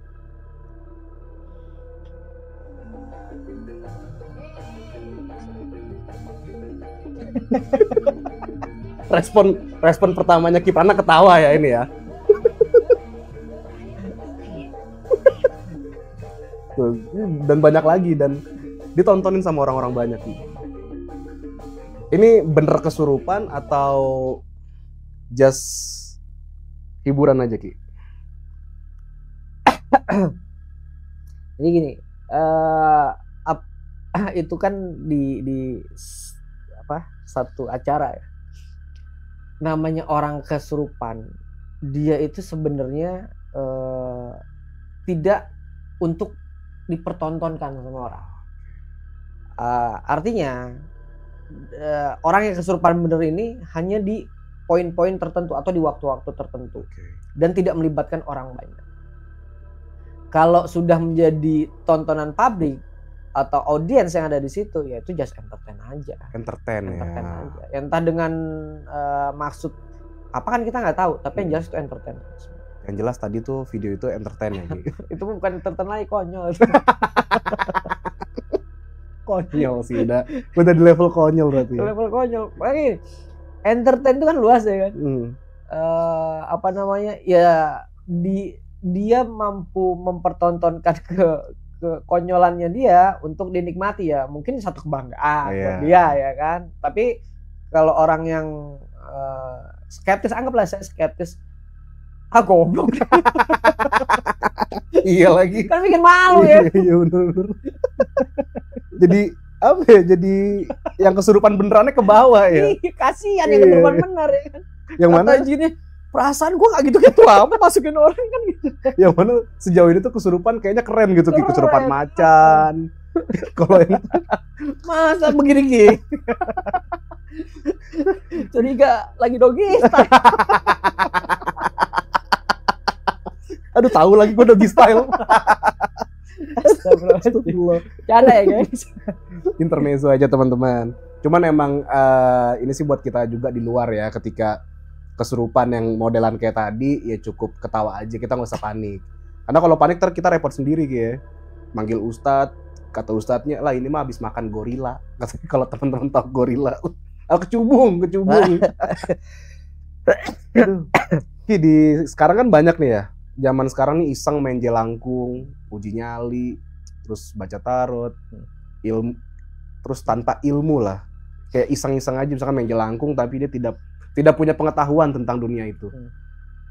respon pertamanya Ki Prana ketawa ya ini ya. Tuh, dan banyak lagi dan ditontonin sama orang-orang banyak Ki. Ini bener kesurupan atau just hiburan aja Ki? Jadi gini, itu kan di satu acara ya. Namanya orang kesurupan, dia itu sebenarnya tidak untuk dipertontonkan sama orang. Artinya orang yang kesurupan bener ini hanya di poin-poin tertentu atau di waktu-waktu tertentu dan tidak melibatkan orang banyak. Kalau sudah menjadi tontonan publik atau audiens yang ada di situ, ya itu just entertain aja. Entertain aja. Entah dengan maksud apa kan kita nggak tahu, tapi yang jelas itu entertain. Yang jelas tadi tuh video itu entertain ya. Itu bukan entertain lagi, konyol. Konyol sih, udah di level konyol berarti. Level konyol. Makanya entertain itu kan luas ya kan. Ya dia mampu mempertontonkan ke konyolannya dia untuk dinikmati ya. Mungkin satu kebanggaan buat dia ya kan. Tapi kalau orang yang skeptis, anggaplah saya skeptis. Goblok. Iya lagi. Kan bikin malu ya. Iya bener. Jadi apa ya? Jadi yang kesurupan benerannya ke bawah ya. Kasihan yang kesurupan bener ya kan. Yang mana? Gini, perasaan gue gak gitu-gitu amat masukin orang kan gitu. Yang mana sejauh ini tuh kesurupan kayaknya keren gitu. Kesurupan macan. Kalau yang masa begini Ki? Curiga lagi doggy style. Aduh tahu lagi gue doggy style. Astagfirullah. Canda ya guys. Intermezzo aja teman-teman. Cuman emang ini sih buat kita juga di luar ya, ketika kesurupan yang modelan kayak tadi ya cukup ketawa aja, kita nggak usah panik. Karena kalau panik kita repot sendiri ya. Manggil ustadz, kata ustadznya lah ini mah habis makan gorila. Katanya kalau teman-teman tahu gorila, kecubung. Ki, sekarang kan banyak nih ya. Zaman sekarang nih iseng main jelangkung, uji nyali, terus baca tarot, ilmu, terus tanpa ilmu lah. Kayak iseng-iseng aja misalkan main jelangkung tapi dia tidak punya pengetahuan tentang dunia itu.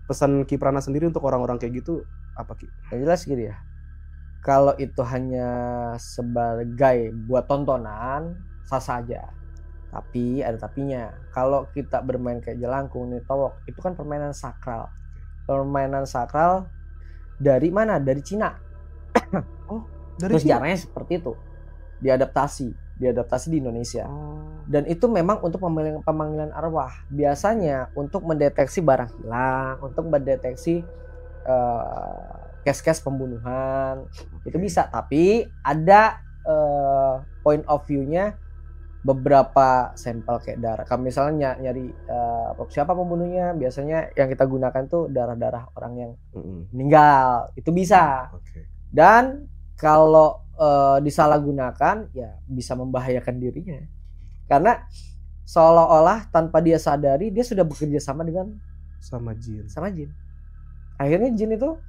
Pesan Ki Prana sendiri untuk orang-orang kayak gitu apa Ki? Yang jelas gini ya. Kalau itu hanya sebagai buat tontonan, sah saja. Tapi ada tapinya. Kalau kita bermain kayak jelangkung nih, towok, itu kan permainan sakral. Permainan sakral dari mana? Dari Cina. Oh, dari Terus Cina? caranya seperti itu. Diadaptasi di Indonesia. Dan itu memang untuk pemanggilan arwah. Biasanya untuk mendeteksi barang hilang, untuk mendeteksi case-case pembunuhan, itu bisa. Tapi ada point of view-nya beberapa sampel kayak darah. Kalau misalnya nyari siapa pembunuhnya, biasanya yang kita gunakan tuh darah-darah orang yang meninggal. Itu bisa. Dan kalau disalahgunakan ya bisa membahayakan dirinya. Karena seolah-olah tanpa dia sadari dia sudah bekerja sama dengan sama jin. Akhirnya jin itu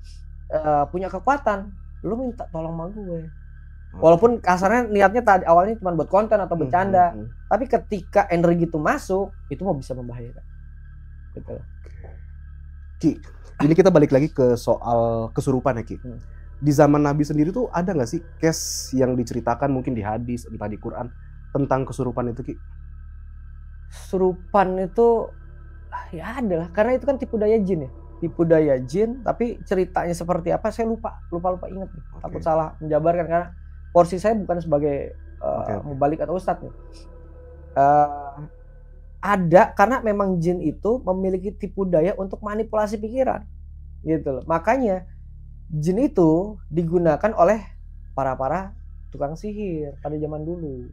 punya kekuatan. Lu minta tolong sama gue. Walaupun kasarnya niatnya tadi awalnya cuma buat konten atau bercanda, tapi ketika energi itu masuk, itu mau bisa membahayakan. Gitu. Ki, ini kita balik lagi ke soal kesurupan ya Ki. Di zaman Nabi sendiri tuh ada nggak sih case yang diceritakan mungkin di hadis entah di Quran tentang kesurupan itu Ki? Kesurupan itu ya ada lah, karena itu kan tipu daya jin ya. Tipu daya jin, tapi ceritanya seperti apa saya lupa ingat nih. Takut salah menjabarkan karena porsi saya bukan sebagai mubalik atau ustadz nih. Ada karena memang jin itu memiliki tipu daya untuk manipulasi pikiran, gitu loh. Makanya jin itu digunakan oleh para tukang sihir pada zaman dulu.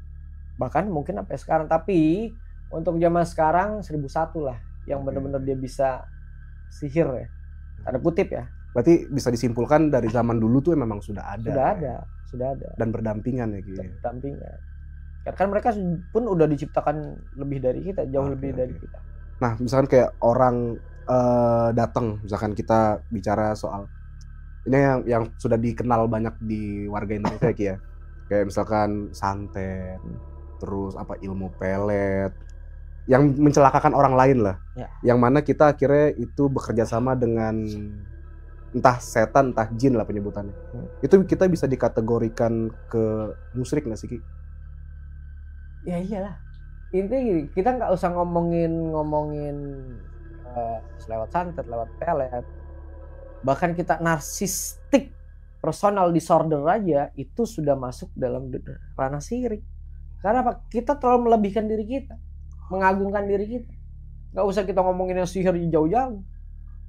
Bahkan mungkin sampai sekarang. Tapi untuk zaman sekarang 1001 lah yang benar-benar dia bisa sihir ya. Tanda kutip ya. Berarti bisa disimpulkan dari zaman dulu tuh memang sudah ada. Sudah ada. Dan berdampingan ya gitu. Berdampingan. Karena kan mereka pun udah diciptakan lebih dari kita, jauh lebih dari kita. Nah, misalkan kayak orang datang, misalkan kita bicara soal ini yang sudah dikenal banyak di warga Indonesia Ki ya. Kayak misalkan santet, terus ilmu pelet yang mencelakakan orang lain lah. Ya. Yang mana kita akhirnya itu bekerja sama dengan entah setan, entah jin lah penyebutannya. Itu kita bisa dikategorikan ke musyrik nggak sih Ki? Ya iyalah. Intinya gini, kita nggak usah ngomongin lewat santet, lewat pelet. Bahkan kita narsistik personal disorder aja itu sudah masuk dalam ranah syirik. Karena apa? Kita terlalu melebihkan diri kita, mengagungkan diri kita. Nggak usah kita ngomongin yang sihir jauh-jauh.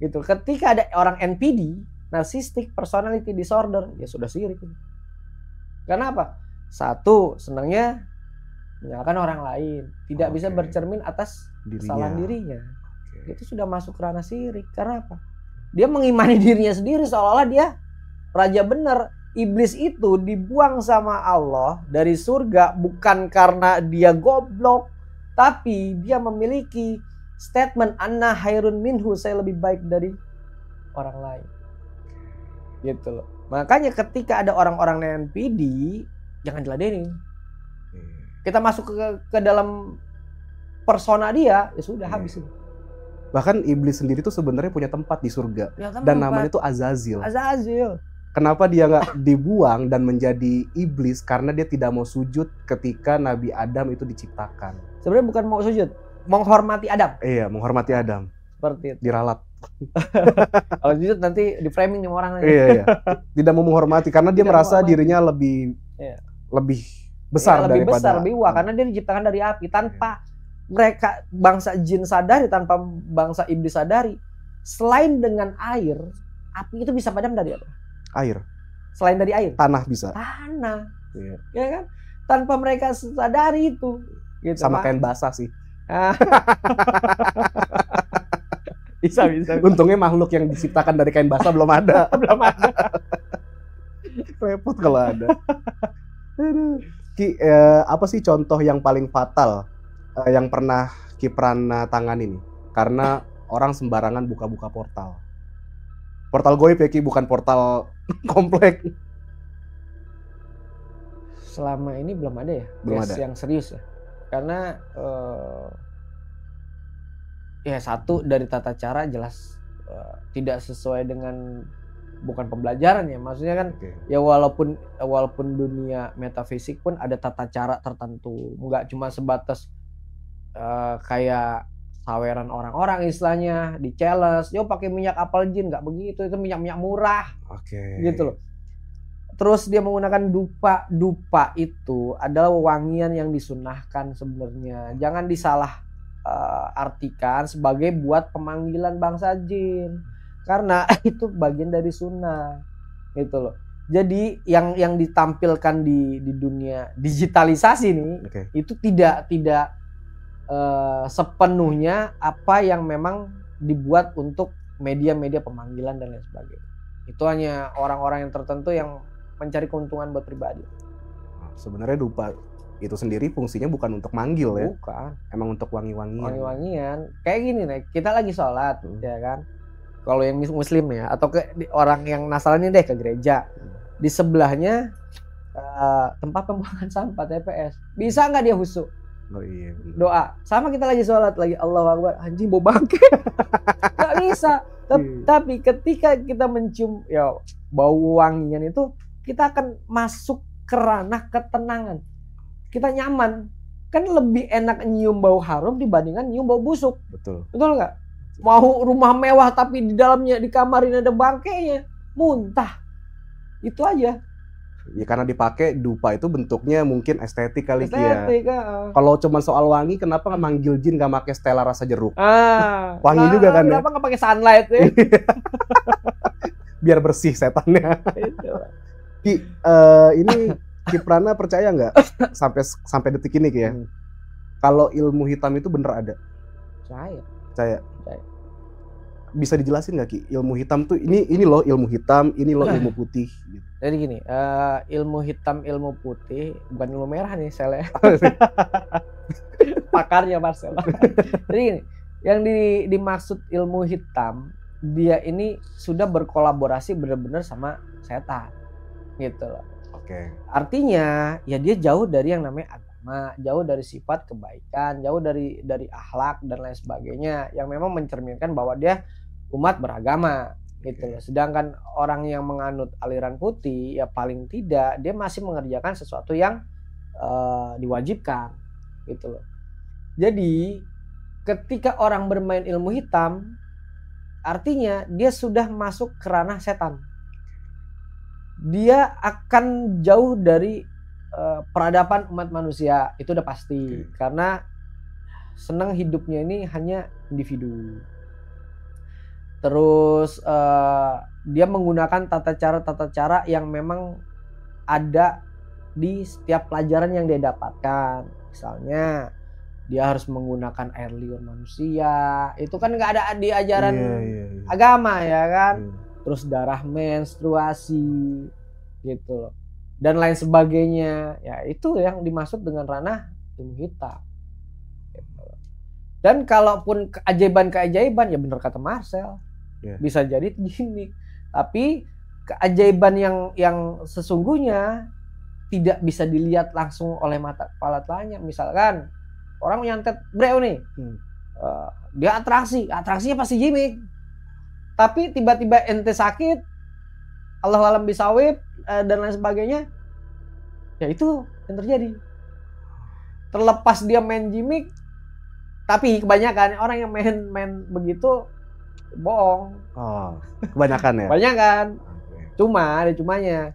Gitu. Ketika ada orang NPD, narcissistic personality disorder, ya sudah syirik. Karena apa? Satu, senangnya menyalahkan orang lain, tidak bisa bercermin atas kesalahan dirinya. Itu sudah masuk ranah syirik. Karena apa? Dia mengimani dirinya sendiri seolah-olah dia raja benar. Iblis itu dibuang sama Allah dari surga bukan karena dia goblok, tapi dia memiliki statement anna hairun minhu, saya lebih baik dari orang lain. Gitu loh. Makanya ketika ada orang-orang NPD jangan diladenin. Kita masuk ke dalam persona dia, ya sudah habis. Bahkan iblis sendiri tuh sebenarnya punya tempat di surga dan namanya tuh Azazil. Kenapa dia nggak dibuang dan menjadi iblis? Karena dia tidak mau sujud ketika Nabi Adam itu diciptakan. Sebenarnya bukan mau sujud, menghormati Adam. Iya, menghormati Adam. Seperti itu. Diralat. Kalau sujud nanti di framing nih orang. Iya. Tidak mau menghormati karena dia merasa dirinya lebih besar lebih daripada. Besar, lebih wah, karena dia diciptakan dari api. Tanpa mereka bangsa jin sadari, tanpa bangsa iblis sadari, selain dengan air, api itu bisa padam dari apa? Air. selain dari air? Tanah bisa. Tanah. Iya. Ya kan? Tanpa mereka sadari itu. Gitu, Sama Pak. kain basah sih. Ah. bisa. Untungnya makhluk yang diciptakan dari kain basah belum ada. Belum ada. Repot kalau ada. Aduh. Ki, apa sih contoh yang paling fatal yang pernah Ki Prana tangani nih? Karena orang sembarangan buka-buka portal. Portal goib ya Ki, bukan portal komplek. Selama ini belum ada ya, Belum case ada. yang serius ya. Karena ya satu dari tata cara jelas tidak sesuai dengan, bukan pembelajaran ya. Maksudnya kan Oke. ya walaupun dunia metafisik pun ada tata cara tertentu, nggak cuma sebatas kayak saweran orang-orang istilahnya di challenge, yo pakai minyak apel jin, nggak begitu, itu minyak murah. Oke. Gitu loh. Terus dia menggunakan dupa. Dupa itu adalah wangian yang disunahkan sebenarnya. Jangan disalah artikan sebagai buat pemanggilan bangsa jin. Karena itu bagian dari sunnah. Gitu loh. Jadi yang ditampilkan di dunia digitalisasi nih, Oke. itu tidak sepenuhnya apa yang memang dibuat untuk media-media pemanggilan dan lain sebagainya. Itu hanya orang-orang yang tertentu yang mencari keuntungan buat pribadi. Sebenarnya dupa itu sendiri fungsinya bukan untuk manggil ya, Bukan. emang untuk wangi-wangian. Wangi-wangian. Kayak gini nih, kita lagi sholat, ya kan. Kalau yang muslim ya, atau orang yang Nasrani deh ke gereja, di sebelahnya tempat pembuangan sampah TPS. Bisa nggak dia khusyuk? Oh iya. Bener. Doa. Sama kita lagi sholat lagi, Allahu Akbar, anjing bau bangke. Nggak bisa. Tapi ketika kita mencium ya bau wangian itu, kita akan masuk ke ranah ketenangan. Kita nyaman. Kan lebih enak nyium bau harum dibandingkan nyium bau busuk. Betul. Betul nggak? Mau rumah mewah tapi di dalamnya, di kamar ini ada bangkainya, muntah. Itu aja. Ya karena dipakai dupa itu bentuknya mungkin estetik kali Ki ya. Estetik. Kalau cuma soal wangi, kenapa nggak manggil jin nggak pakai Stella rasa jeruk? Wangi juga kan ya? Kenapa nggak pakai sunlight ya? Biar bersih setannya. Ki, ini Ki Prana percaya nggak sampai detik ini Ki ya? Kalau ilmu hitam itu bener ada? Percaya. Bisa dijelasin nggak Ki? Ilmu hitam tuh ini loh ilmu hitam, ini loh ilmu putih. Gitu. Jadi gini, ilmu hitam, ilmu putih, bukan ilmu merah nih Sel ya. Pakarnya Marcel. Jadi gini, yang dimaksud ilmu hitam, dia ini sudah berkolaborasi benar-benar sama setan. Gitu loh. Oke. Artinya ya dia jauh dari yang namanya agama, jauh dari sifat kebaikan, jauh dari akhlak dan lain sebagainya, yang memang mencerminkan bahwa dia umat beragama gitu loh. Sedangkan orang yang menganut aliran putih ya paling tidak dia masih mengerjakan sesuatu yang diwajibkan gitu loh. Jadi ketika orang bermain ilmu hitam, artinya dia sudah masuk ke ranah setan. Dia akan jauh dari peradaban umat manusia, itu udah pasti. Karena senang hidupnya ini hanya individu. Terus dia menggunakan tata cara yang memang ada di setiap pelajaran yang dia dapatkan. Misalnya dia harus menggunakan air liur manusia, itu kan nggak ada di ajaran agama ya kan. Terus darah menstruasi gitu loh, dan lain sebagainya. Ya itu yang dimaksud dengan ranah ilmu hitam gitu. Dan kalaupun keajaiban ya benar kata Marcel, bisa jadi gimmick. Tapi keajaiban yang sesungguhnya tidak bisa dilihat langsung oleh mata kepala telanjang. Misalkan orang nyantet breo nih, dia atraksinya pasti gimmick. Tapi tiba-tiba ente sakit, Allahu alam bisawib dan lain sebagainya, ya itu yang terjadi. Terlepas dia main gimmick, tapi kebanyakan orang yang main begitu bohong. Oh, kebanyakan ya? Kebanyakan. Cumanya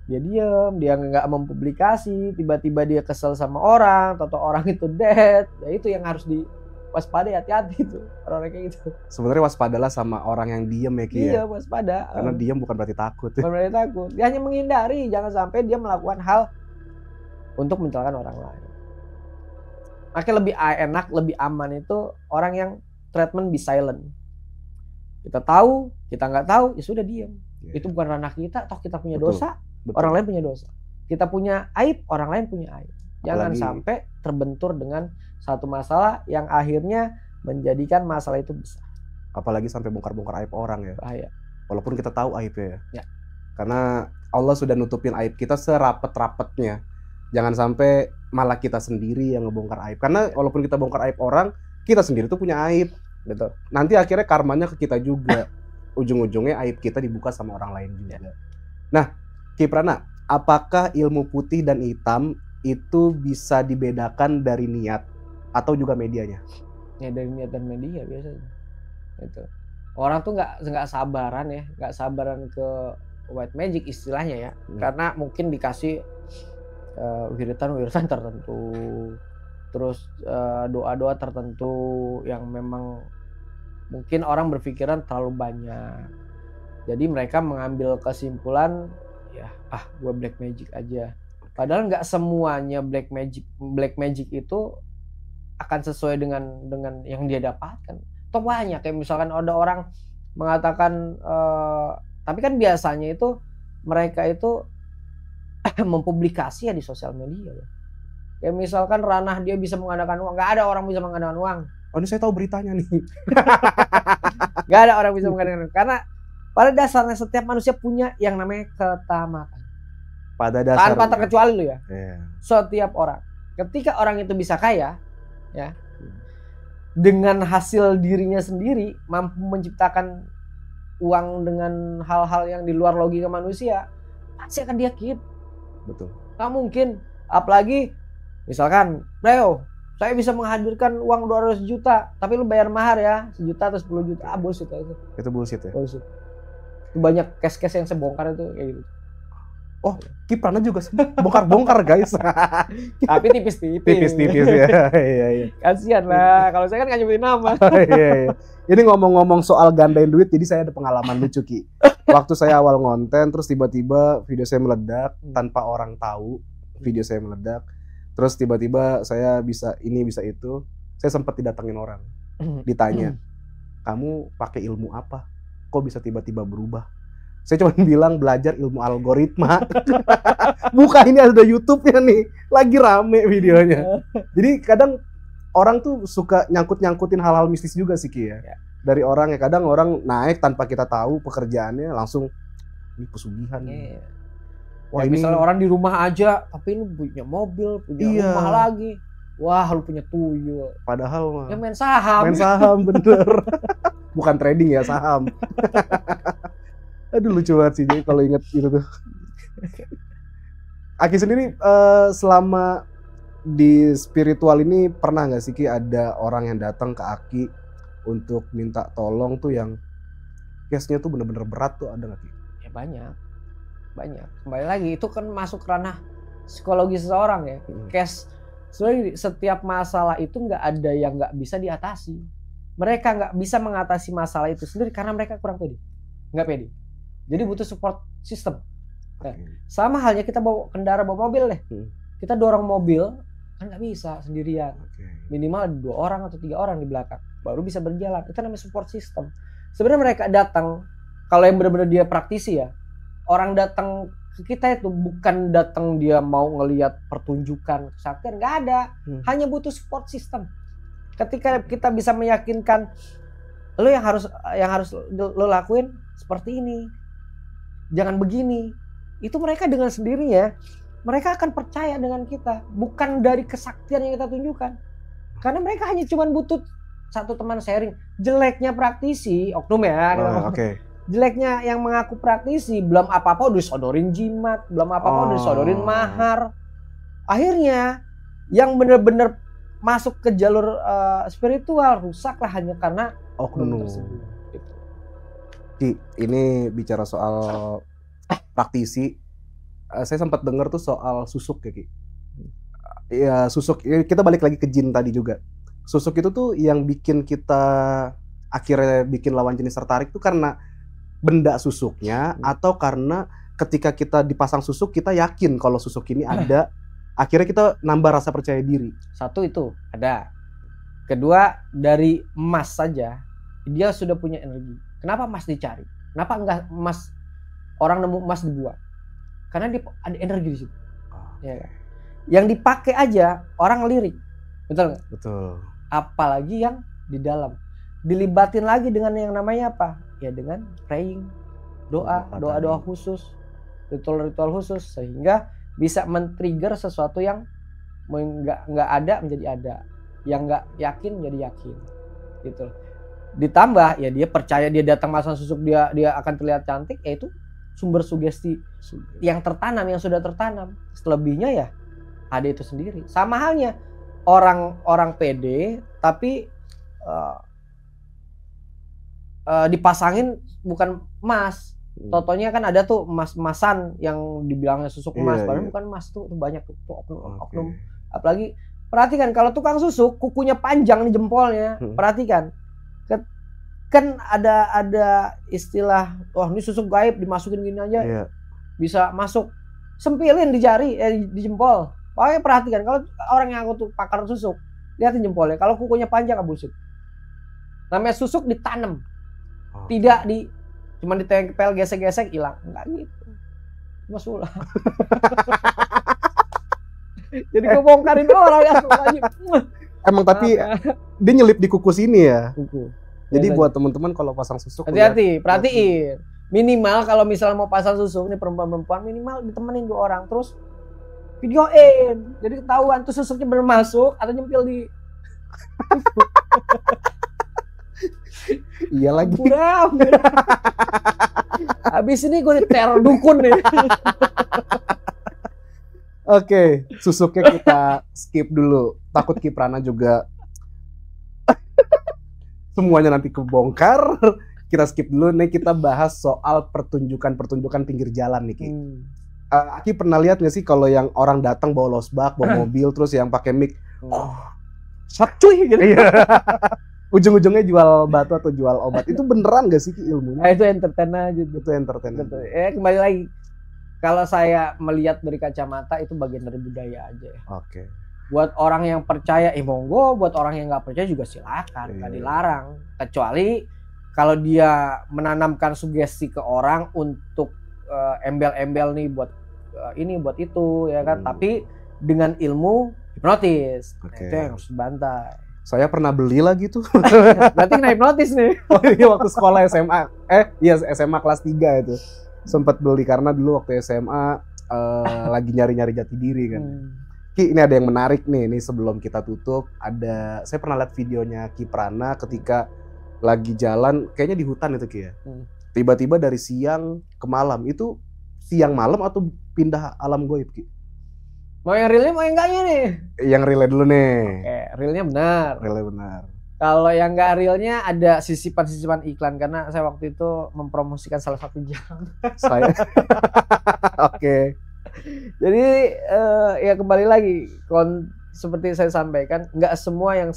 dia diam, dia nggak mempublikasi, tiba-tiba dia kesel sama orang, atau orang itu dead, ya itu yang harus waspada, hati-hati tuh orang-orang kayak gitu. Sebenarnya waspadalah sama orang yang diem ya Ki Iya, ya. waspada. Karena diem bukan berarti takut. Bukan berarti takut. Dia hanya menghindari, jangan sampai dia melakukan hal untuk mencelakakan orang lain. Makanya lebih enak, lebih aman itu orang yang treatment be silent. Kita tahu, kita nggak tahu, ya sudah diam. Yeah. Itu bukan ranah kita, toh kita punya Betul, dosa, betul. orang lain punya dosa. Kita punya aib, orang lain punya aib. Jangan Apalagi- sampai terbentur dengan satu masalah yang akhirnya menjadikan masalah itu besar. Apalagi sampai bongkar-bongkar aib orang ya. Bahaya. Walaupun kita tahu aibnya Ya. Karena Allah sudah nutupin aib kita serapet-rapetnya. Jangan sampai malah kita sendiri yang ngebongkar aib. Karena walaupun kita bongkar aib orang, kita sendiri tuh punya aib. Betul. Nanti akhirnya karmanya ke kita juga. Ujung-ujungnya aib kita dibuka sama orang lain juga. Nah, Ki Prana, apakah ilmu putih dan hitam itu bisa dibedakan dari niat atau juga medianya? Ya dari niat dan media biasanya. Itu. Orang tuh nggak sabaran ya, nggak sabaran ke white magic istilahnya ya. Karena mungkin dikasih wiritan tertentu, terus doa-doa tertentu yang memang mungkin orang berpikiran terlalu banyak. Jadi mereka mengambil kesimpulan ya gue black magic aja. Padahal nggak semuanya black magic itu akan sesuai dengan yang dia dapatkan. Toh banyak kayak misalkan ada orang mengatakan tapi kan biasanya itu mereka itu mempublikasi ya di sosial media ya. Kayak misalkan ranah dia bisa mengadakan uang, nggak ada orang bisa mengadakan uang. Oh, ini saya tahu beritanya nih. Nggak ada orang bisa mengadakan uang. Karena pada dasarnya setiap manusia punya yang namanya ketamakan. Pada dasarnya. Tanpa terkecuali lu ya. Yeah. Setiap orang. Ketika orang itu bisa kaya, ya, dengan hasil dirinya sendiri mampu menciptakan uang dengan hal-hal yang di luar logika manusia, pasti akan dia keep. Betul. Nggak mungkin. Apalagi misalkan, Leo, saya bisa menghadirkan uang 200 juta, tapi lu bayar mahar ya, 1 juta atau 10 juta. Bullshit itu. Itu bullshit ya? Bullshit. Itu banyak case-case yang saya bongkar itu kayak gitu. Oh, Ki Prana juga bongkar-bongkar guys. Tapi tipis-tipis. Tipis-tipis ya. Iya. Kasian lah, kalau saya kan nggak nyebutin nama. Iya. Ini ngomong-ngomong soal gandain duit, jadi saya ada pengalaman lucu Ki. Waktu saya awal ngonten, terus tiba-tiba video saya meledak tanpa orang tahu. Video saya meledak, terus tiba-tiba saya bisa ini bisa itu. Saya sempat didatengin orang, ditanya, kamu pakai ilmu apa? Kok bisa tiba-tiba berubah? Saya cuma bilang belajar ilmu algoritma. Buka, ini ada YouTube-nya nih, lagi rame videonya. Jadi kadang orang tuh suka nyangkut-nyangkutin hal-hal mistis juga sih Ki ya. Dari orang ya, kadang orang naik tanpa kita tahu pekerjaannya langsung ini pesugihan. Yeah. Wah, ya, ini misalnya orang di rumah aja, tapi lu punya mobil, punya rumah lagi. Wah, lu punya tuyul. Padahal ya main saham. Main saham bener. Bukan trading ya, saham. Aduh lucu banget sih jadi kalau inget gitu tuh. Aki sendiri selama di spiritual ini pernah nggak sih Ki ada orang yang datang ke Aki untuk minta tolong tuh yang case-nya tuh bener-bener berat tuh, ada nggak Ki? Ya banyak. Kembali lagi itu kan masuk ranah psikologi seseorang ya. Case sebenarnya setiap masalah itu nggak ada yang nggak bisa diatasi. Mereka nggak bisa mengatasi masalah itu sendiri karena mereka kurang pede, nggak pede. Jadi butuh support system. Nah, sama halnya kita bawa kendaraan, bawa mobil deh. Kita dorong mobil kan nggak bisa sendirian. Minimal ada 2 orang atau 3 orang di belakang baru bisa berjalan. Itu namanya support system. Sebenarnya mereka datang, kalau yang benar-benar dia praktisi ya, orang datang ke kita itu bukan datang dia mau ngelihat pertunjukan kesaktian, nggak ada. Hanya butuh support system. Ketika kita bisa meyakinkan lo yang harus lo lakuin seperti ini, jangan begini, itu mereka dengan sendirinya mereka akan percaya dengan kita, bukan dari kesaktian yang kita tunjukkan. Karena mereka hanya cuma butuh satu teman sharing. Jeleknya praktisi, oknum ya. Jeleknya yang mengaku praktisi, belum apa-apa udah disodorin jimat, belum apa-apa udah disodorin mahar. Akhirnya yang benar-benar masuk ke jalur spiritual rusaklah hanya karena oknum tersebut. Ki, ini bicara soal praktisi, saya sempat dengar tuh soal susuk ya Ki. Ya susuk, kita balik lagi ke jin tadi juga. susuk itu tuh yang bikin kita akhirnya bikin lawan jenis tertarik tuh karena benda susuknya atau karena ketika kita dipasang susuk kita yakin kalau susuk ini ada, akhirnya kita nambah rasa percaya diri. Satu itu ada. Kedua, dari emas saja dia sudah punya energi. Kenapa emas dicari? Kenapa enggak emas, orang nemu emas dibuang? Karena dia ada energi di situ. Ya kan? Yang dipakai aja orang lirik. Betul nggak? Betul. Apalagi yang di dalam. Dilibatin lagi dengan yang namanya apa? Ya dengan praying, doa khusus, ritual khusus, sehingga bisa men-trigger sesuatu yang nggak ada menjadi ada, yang nggak yakin menjadi yakin, gitu. Ditambah ya dia percaya, dia datang masang susuk dia akan terlihat cantik, yaitu sumber sugesti yang tertanam, yang sudah tertanam. Selebihnya ya ada itu sendiri. Sama halnya orang pede tapi dipasangin bukan emas. Totonya kan ada tuh emas-emasan yang dibilangnya susuk emas, padahal bukan emas, tuh banyak tuh oknum. Apalagi perhatikan kalau tukang susuk kukunya panjang di jempolnya, perhatikan. Kan ada istilah, wah ini susuk gaib dimasukin gini aja bisa masuk, sempilin di jari, di jempol. Pokoknya perhatikan kalau orang yang aku tuh pakar susuk, lihatin jempolnya, kalau kukunya panjang bullshit. Namanya susuk ditanam, tidak cuma ditempel gesek-gesek hilang, enggak gitu. Mas ulah. Jadi gue bongkarin orang ya semuanya. Emang tapi dia nyelip di kuku sini ya. Kuku. Jadi buat teman-teman kalau pasang susuk hati-hati, perhatiin. Minimal kalau misalnya mau pasang susuk nih perempuan-perempuan, minimal ditemenin 2 orang, terus videoin. Jadi ketahuan tuh susuknya bermasuk atau nyempil di. Iya lagi. Udah. Habis ini gue diteror dukun nih. Oke, susuknya kita skip dulu. Takut Kiprana juga semuanya nanti kebongkar. Kita skip dulu nih, kita bahas soal pertunjukan pinggir jalan nih, Ki. Aki pernah lihat nggak sih kalau yang orang datang bawa losbak, bawa mobil, terus yang pakai mic, sak cuy gitu. Ujung-ujungnya jual batu atau jual obat. Itu beneran gak sih Ki ilmunya? Itu entertain aja. Itu entertain. Kembali lagi. Kalau saya melihat dari kacamata itu bagian dari budaya aja ya. Oke. Buat orang yang percaya, monggo. Buat orang yang nggak percaya juga silakan, nggak dilarang. Kecuali kalau dia menanamkan sugesti ke orang untuk embel-embel nih buat ini buat itu ya kan. Tapi dengan ilmu hipnotis, itu yang harus dibantai. Saya pernah beli lagi tuh. Berarti kena hipnotis nih. Oh iya, waktu sekolah SMA. SMA kelas 3 itu. Sempat beli karena dulu waktu SMA lagi nyari-nyari jati diri kan. Ki, ini ada yang menarik nih. Ini sebelum kita tutup, saya pernah lihat videonya Kiprana ketika lagi jalan, kayaknya di hutan itu Ki ya. Tiba-tiba dari siang ke malam, itu siang malam atau pindah alam goib Ki? Mau yang realnya mau yang enggaknya nih? Yang realnya dulu nih. Oke, realnya benar. Realnya benar. Kalau yang enggak realnya ada sisipan-sisipan iklan karena saya waktu itu mempromosikan salah satu jam. Saya. Oke. Jadi ya kembali lagi seperti saya sampaikan, enggak semua yang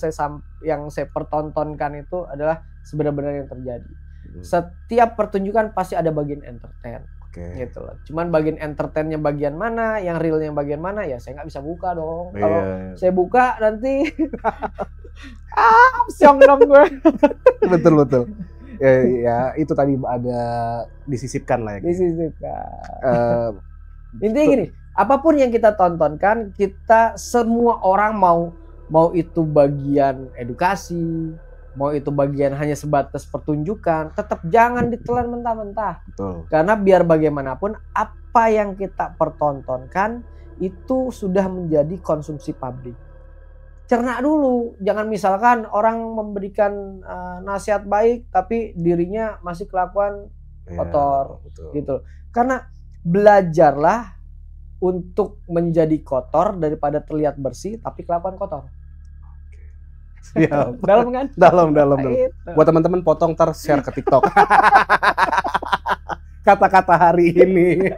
saya pertontonkan itu adalah sebenarnya yang terjadi. Setiap pertunjukan pasti ada bagian entertain. Gitu loh. Cuman bagian entertainnya bagian mana, yang realnya bagian mana, ya saya nggak bisa buka dong. Kalau saya buka nanti siang dong gue. Betul. Ya itu tadi ada disisipkan lah ya. Disisipkan. Intinya gini, apapun yang kita tontonkan, kita semua orang mau itu bagian edukasi, mau itu bagian hanya sebatas pertunjukan, tetap jangan ditelan mentah-mentah. Betul. Karena biar bagaimanapun apa yang kita pertontonkan itu sudah menjadi konsumsi publik. Cerna dulu, jangan misalkan orang memberikan nasihat baik tapi dirinya masih kelakuan kotor, gitu. Karena belajarlah untuk menjadi kotor daripada terlihat bersih tapi kelakuan kotor. Ya, dalam kan? Dalam. Buat teman-teman potong share ke TikTok. Kata-kata hari ini.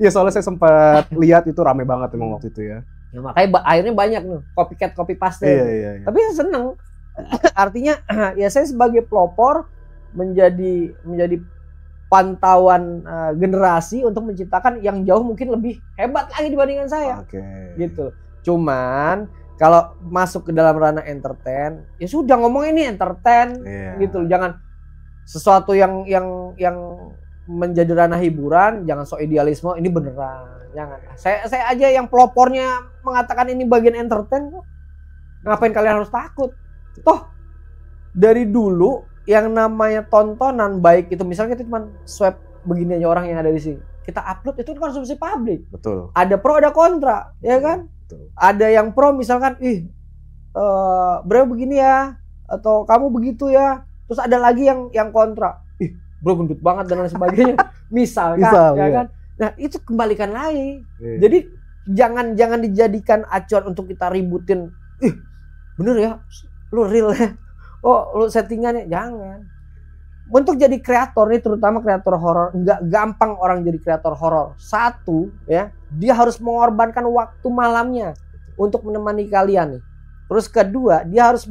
Ya soalnya saya sempat lihat itu rame banget emang waktu itu ya. Ya, makanya akhirnya banyak nih copycat copy paste. Iya. Tapi saya seneng. Artinya ya saya sebagai pelopor menjadi pantauan generasi untuk menciptakan yang jauh mungkin lebih hebat lagi dibandingkan saya. Gitu. Cuman kalau masuk ke dalam ranah entertain, ya sudah ngomong ini entertain gitu. Jangan sesuatu yang menjadi ranah hiburan, jangan sok idealisme ini beneran. Jangan. Saya aja yang pelopornya mengatakan ini bagian entertain kok. Ngapain kalian harus takut? Toh dari dulu yang namanya tontonan baik itu misalnya kita cuma swipe begini aja orang yang ada di sini. Kita upload itu konsumsi publik. Betul. Ada pro ada kontra, ya kan? Betul. Ada yang pro misalkan, bro begini ya, atau kamu begitu ya. Terus ada lagi yang kontra, bro gendut banget dan lain sebagainya. Misal ya kan? Nah itu kembalikan lagi. Jadi jangan dijadikan acuan untuk kita ributin. Bener ya, lu real ya. Oh lu settingannya, jangan. Untuk jadi kreator nih, terutama kreator horor, nggak gampang orang jadi kreator horor. Satu ya, dia harus mengorbankan waktu malamnya untuk menemani kalian nih. Terus kedua, dia harus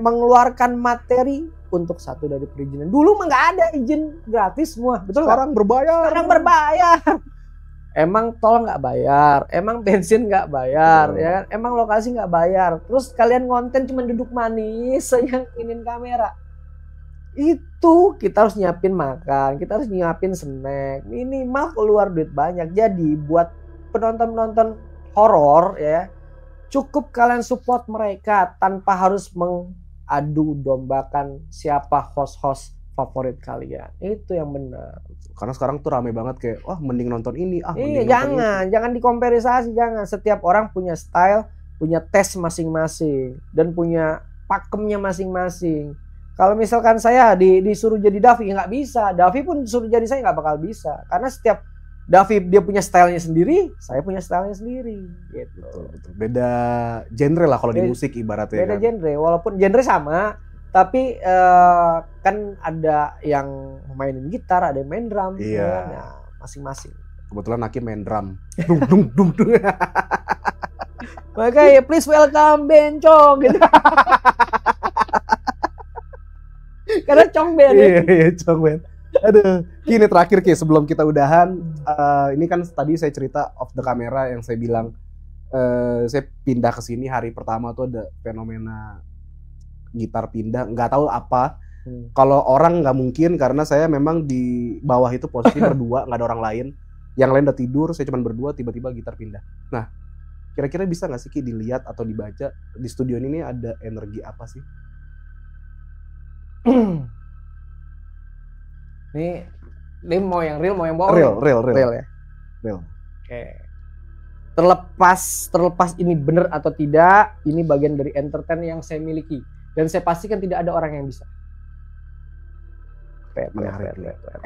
mengeluarkan materi untuk satu dari perizinan. Dulu mah nggak ada izin gratis semua, betul? Sekarang berbayar. Emang tol nggak bayar, emang bensin nggak bayar, ya kan? Emang lokasi nggak bayar. Terus kalian konten cuma duduk manis, nginin kamera. Itu kita harus nyiapin makan, kita harus nyiapin snack, minimal keluar duit banyak. Jadi buat penonton horor ya, cukup kalian support mereka tanpa harus mengadu dombakan siapa host favorit kalian. Itu yang benar. Karena sekarang tuh rame banget kayak, mending nonton ini, jangan dikomparisasi, jangan. Setiap orang punya style, punya tes masing-masing dan punya pakemnya masing-masing. Kalau misalkan saya disuruh jadi Davi, ya nggak bisa. Davi pun disuruh jadi saya nggak bakal bisa. Karena setiap Davi dia punya stylenya sendiri, saya punya stylenya sendiri. Gitu. Betul. Beda genre lah kalau di musik ibaratnya. Beda genre, walaupun genre sama, tapi kan ada yang mainin gitar, ada yang main drum. Iya. Nah, masing-masing. Kebetulan Naki main drum. Dung. Makanya please welcome Bencong gitu. Karena Cong Ben. Iya, Cong Ben. Aduh, gini terakhir Ki, sebelum kita udahan, ini kan tadi saya cerita off the camera yang saya bilang saya pindah ke sini hari pertama tuh ada fenomena gitar pindah, nggak tahu apa. Kalau orang nggak mungkin karena saya memang di bawah itu posisi berdua, nggak ada orang lain. Yang lain udah tidur, saya cuma berdua, tiba-tiba gitar pindah. Nah, kira-kira bisa nggak sih Ki dilihat atau dibaca di studio ini ada energi apa sih? Ini mau yang real mau yang bohong? Real ya. Real. Oke. Terlepas ini benar atau tidak, ini bagian dari entertain yang saya miliki dan saya pastikan tidak ada orang yang bisa.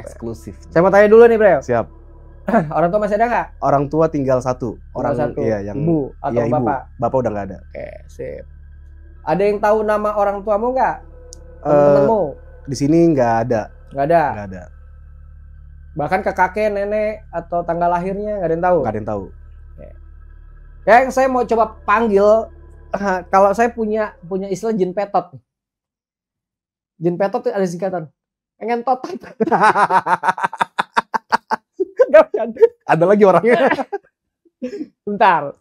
Eksklusif. Saya mau tanya dulu nih, Bro. Siap. Orang tua masih ada nggak? Orang tua tinggal satu. Iya, yang ibu atau bapak? Ibu. Bapak udah nggak ada. Oke, sip. Ada yang tahu nama orang tuamu nggak? Temen-temenmu? Di sini nggak ada. Nggak ada. Bahkan ke kakek, nenek atau tanggal lahirnya nggak ada yang tahu. Nggak ada yang tahu. Yang saya mau coba panggil, kalau saya punya istilah jin petot. Jin petot itu ada singkatan. Pengen totot. Ada lagi orangnya. Bentar.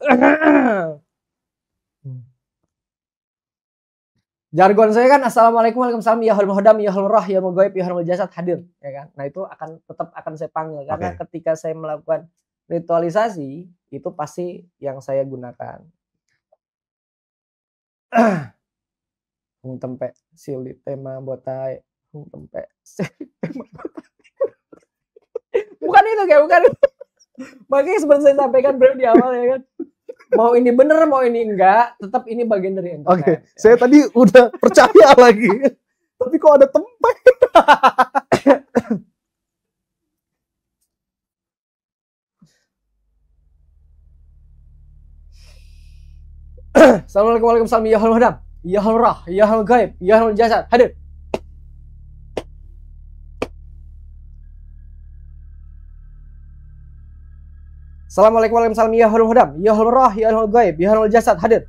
Jargon saya kan assalamualaikum waalaikumsalam ya hal muhdam ya hal roh ya mugaib ya hal jasad hadir, ya kan. Nah itu tetap akan saya panggil karena ketika saya melakukan ritualisasi itu pasti yang saya gunakan. Tempe silit tema botai tempe tema botai. Bukan itu kayak bukan. Makanya seperti saya sampaikan bro di awal ya kan. Mau ini bener, mau ini enggak, tetap ini bagian dari entertain. Oke, saya tadi udah percaya lagi. Tapi kok ada tempe? Assalamualaikum warahmatullahi wabarakatuh. Ya hal muhdam, ya hal rah, ya hal gaib, ya hal jasad. Hadir. Assalamualaikum warahmatullahi wabarakatuh. Ya hulul hudam, ya hulul roh, ya hulul gaib, ya hulul jasad, hadir.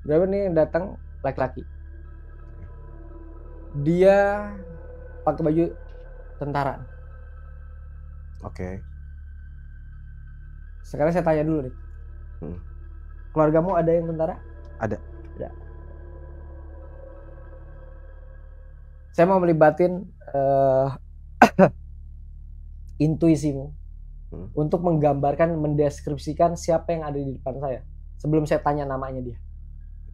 Berapa nih yang datang laki-laki? Dia pakai baju tentara. Oke. Sekarang saya tanya dulu nih. Keluargamu ada yang tentara? Ada. Ada. Saya mau melibatin intuisimu untuk menggambarkan, mendeskripsikan siapa yang ada di depan saya sebelum saya tanya namanya dia.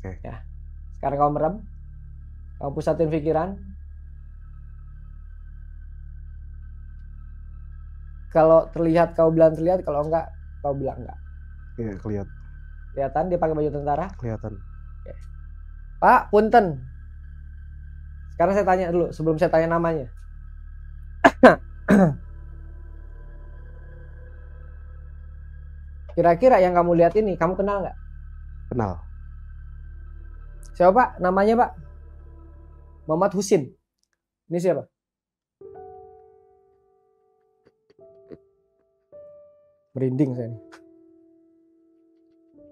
Oke. Ya. Sekarang kamu merem, kamu pusatin pikiran. Kalau terlihat kau bilang terlihat, kalau enggak kau bilang enggak. Iya, Kelihatan dia pakai baju tentara? kelihatan. Oke. Pak, punten. Sekarang saya tanya dulu sebelum saya tanya namanya. Kira-kira yang kamu lihat ini, kamu kenal nggak? Kenal. Siapa Pak? Namanya Pak? Muhammad Husin. Ini siapa? Merinding saya nih.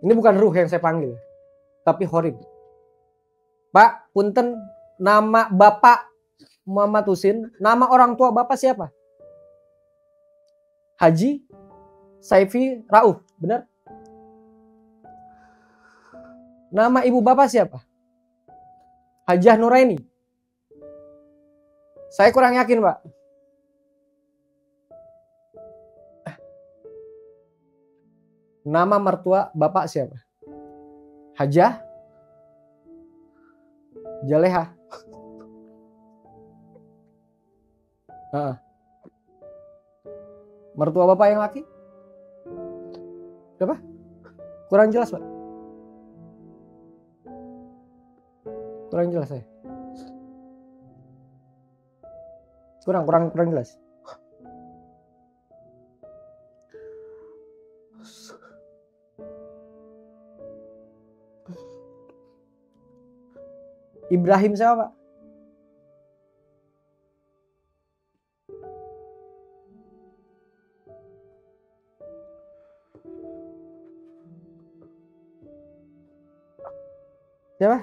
Ini bukan ruh yang saya panggil, tapi Horin. Pak, punten, nama Bapak Muhammad Husin, nama orang tua Bapak siapa? Haji Saifi Rauf, benar? Nama ibu Bapak siapa? Hajah Nuraini. Saya kurang yakin, Pak. Nama mertua Bapak siapa? Hajah Jaleha. Mertua Bapak yang laki? Siapa? Kurang jelas, Pak. Kurang jelas saya. Kurang jelas. Ibrahim siapa, Pak? Siapa?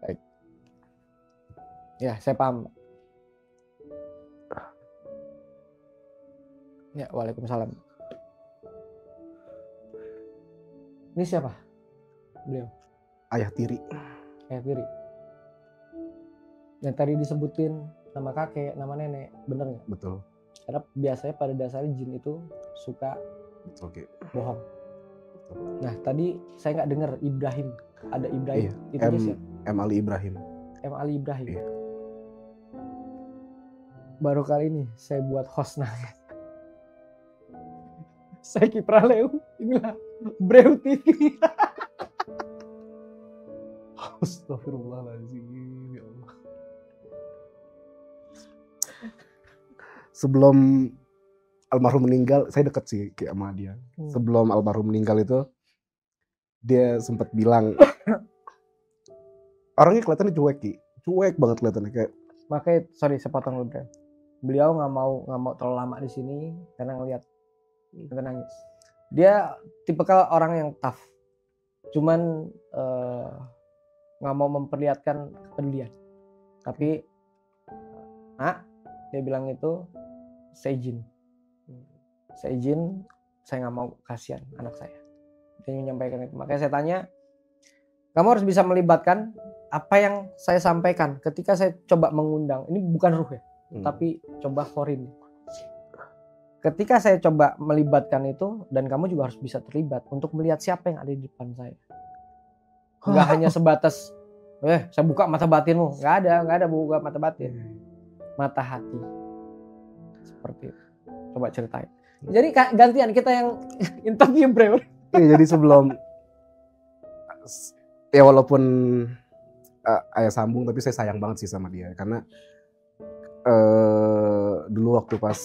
Baik. Ya, saya paham. Ya, waalaikumsalam. Ini siapa? Beliau. Ayah tiri. Ayah tiri. Yang tadi disebutin nama kakek, nama nenek, bener nggak? Betul. Karena biasanya pada dasarnya jin itu suka Oke. bohong. Betul. Nah, tadi saya nggak dengar Ibrahim. Ada Ibrahim. Iya. Itu dia siapa? M. Ali Ibrahim. M. Ali Ibrahim. Iya. Baru kali ini saya buat host nangis. Saya Kipra Leu, inilah Breu TV. Astagfirullahaladzim, ya Allah. Sebelum almarhum meninggal, saya deket sih kayak sama dia. Sebelum almarhum meninggal itu, dia sempat bilang, orangnya kelihatannya cuek banget kelihatannya kayak. Makanya, sorry, saya potong dulu, Bro. Beliau nggak mau terlalu lama di sini karena ngelihat kita nangis. Dia tipikal orang yang tough, cuman nggak mau memperlihatkan kepedulian. Tapi, dia bilang itu saya izin, saya nggak mau kasihan anak saya. Dia menyampaikan itu. Makanya saya tanya, kamu harus bisa melibatkan apa yang saya sampaikan ketika saya coba mengundang. Ini bukan ruh ya, tapi coba Horin. ketika saya coba melibatkan itu, dan kamu juga harus bisa terlibat untuk melihat siapa yang ada di depan saya. Nggak hanya sebatas, saya buka mata batinmu. Nggak ada buka mata batin. Mata hati. Seperti itu. Coba ceritain. Jadi gantian kita yang interview, bro. Iya, jadi sebelum, ya walaupun ayah sambung, tapi saya sayang banget sih sama dia. Karena dulu waktu pas,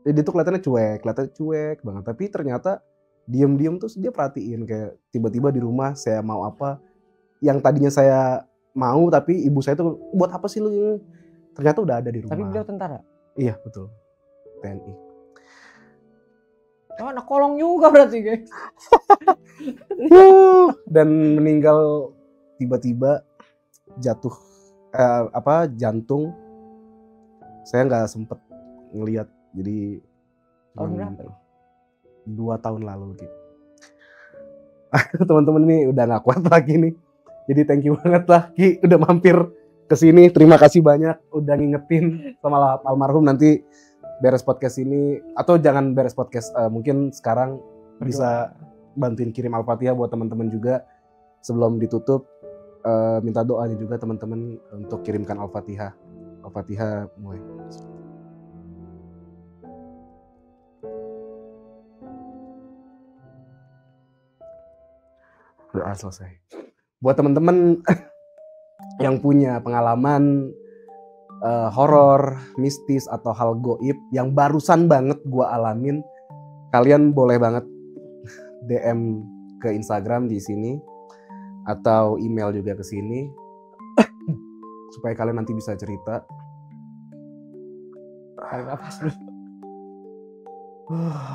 dia tuh kelihatannya cuek banget. Tapi ternyata diem tuh dia perhatiin, kayak tiba-tiba di rumah saya mau apa, yang tadinya saya mau tapi ibu saya tuh buat apa sih lu, ternyata udah ada di rumah. Tapi beliau tentara? Iya betul, TNI. Oh, anak kolong juga berarti guys. Dan meninggal tiba-tiba, jatuh jantung. Saya nggak sempet ngelihat, jadi tahun berapa ya? 2 tahun lalu gitu. Teman-teman ini udah nggak kuat lagi nih. Jadi thank you banget lah Ki udah mampir ke sini. Terima kasih banyak udah ngingetin sama almarhum. Nanti beres podcast ini, atau jangan beres podcast, mungkin sekarang bisa bantuin kirim Al-Fatihah buat teman-teman juga. Sebelum ditutup, minta doanya juga teman-teman untuk kirimkan Al-Fatihah. Al-Fatihah mulai. Doa selesai. Buat teman-teman yang punya pengalaman horor, mistis atau hal goib yang barusan banget gua alamin, kalian boleh banget DM ke Instagram di sini atau email juga ke sini supaya kalian nanti bisa cerita. Tarik nafas dulu.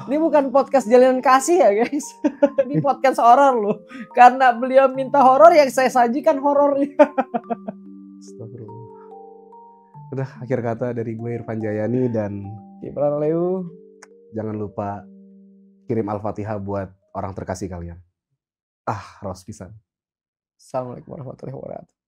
Ini bukan podcast jalinan kasih ya guys. Ini podcast horor loh. Karena beliau minta horor, yang saya sajikan horornya. Astagfirullah. Udah, akhir kata dari gue Irfan Jayani dan Kiplan Leu. Jangan lupa kirim Al-Fatihah buat orang terkasih kalian. Ros pisan. Assalamualaikum warahmatullahi wabarakatuh.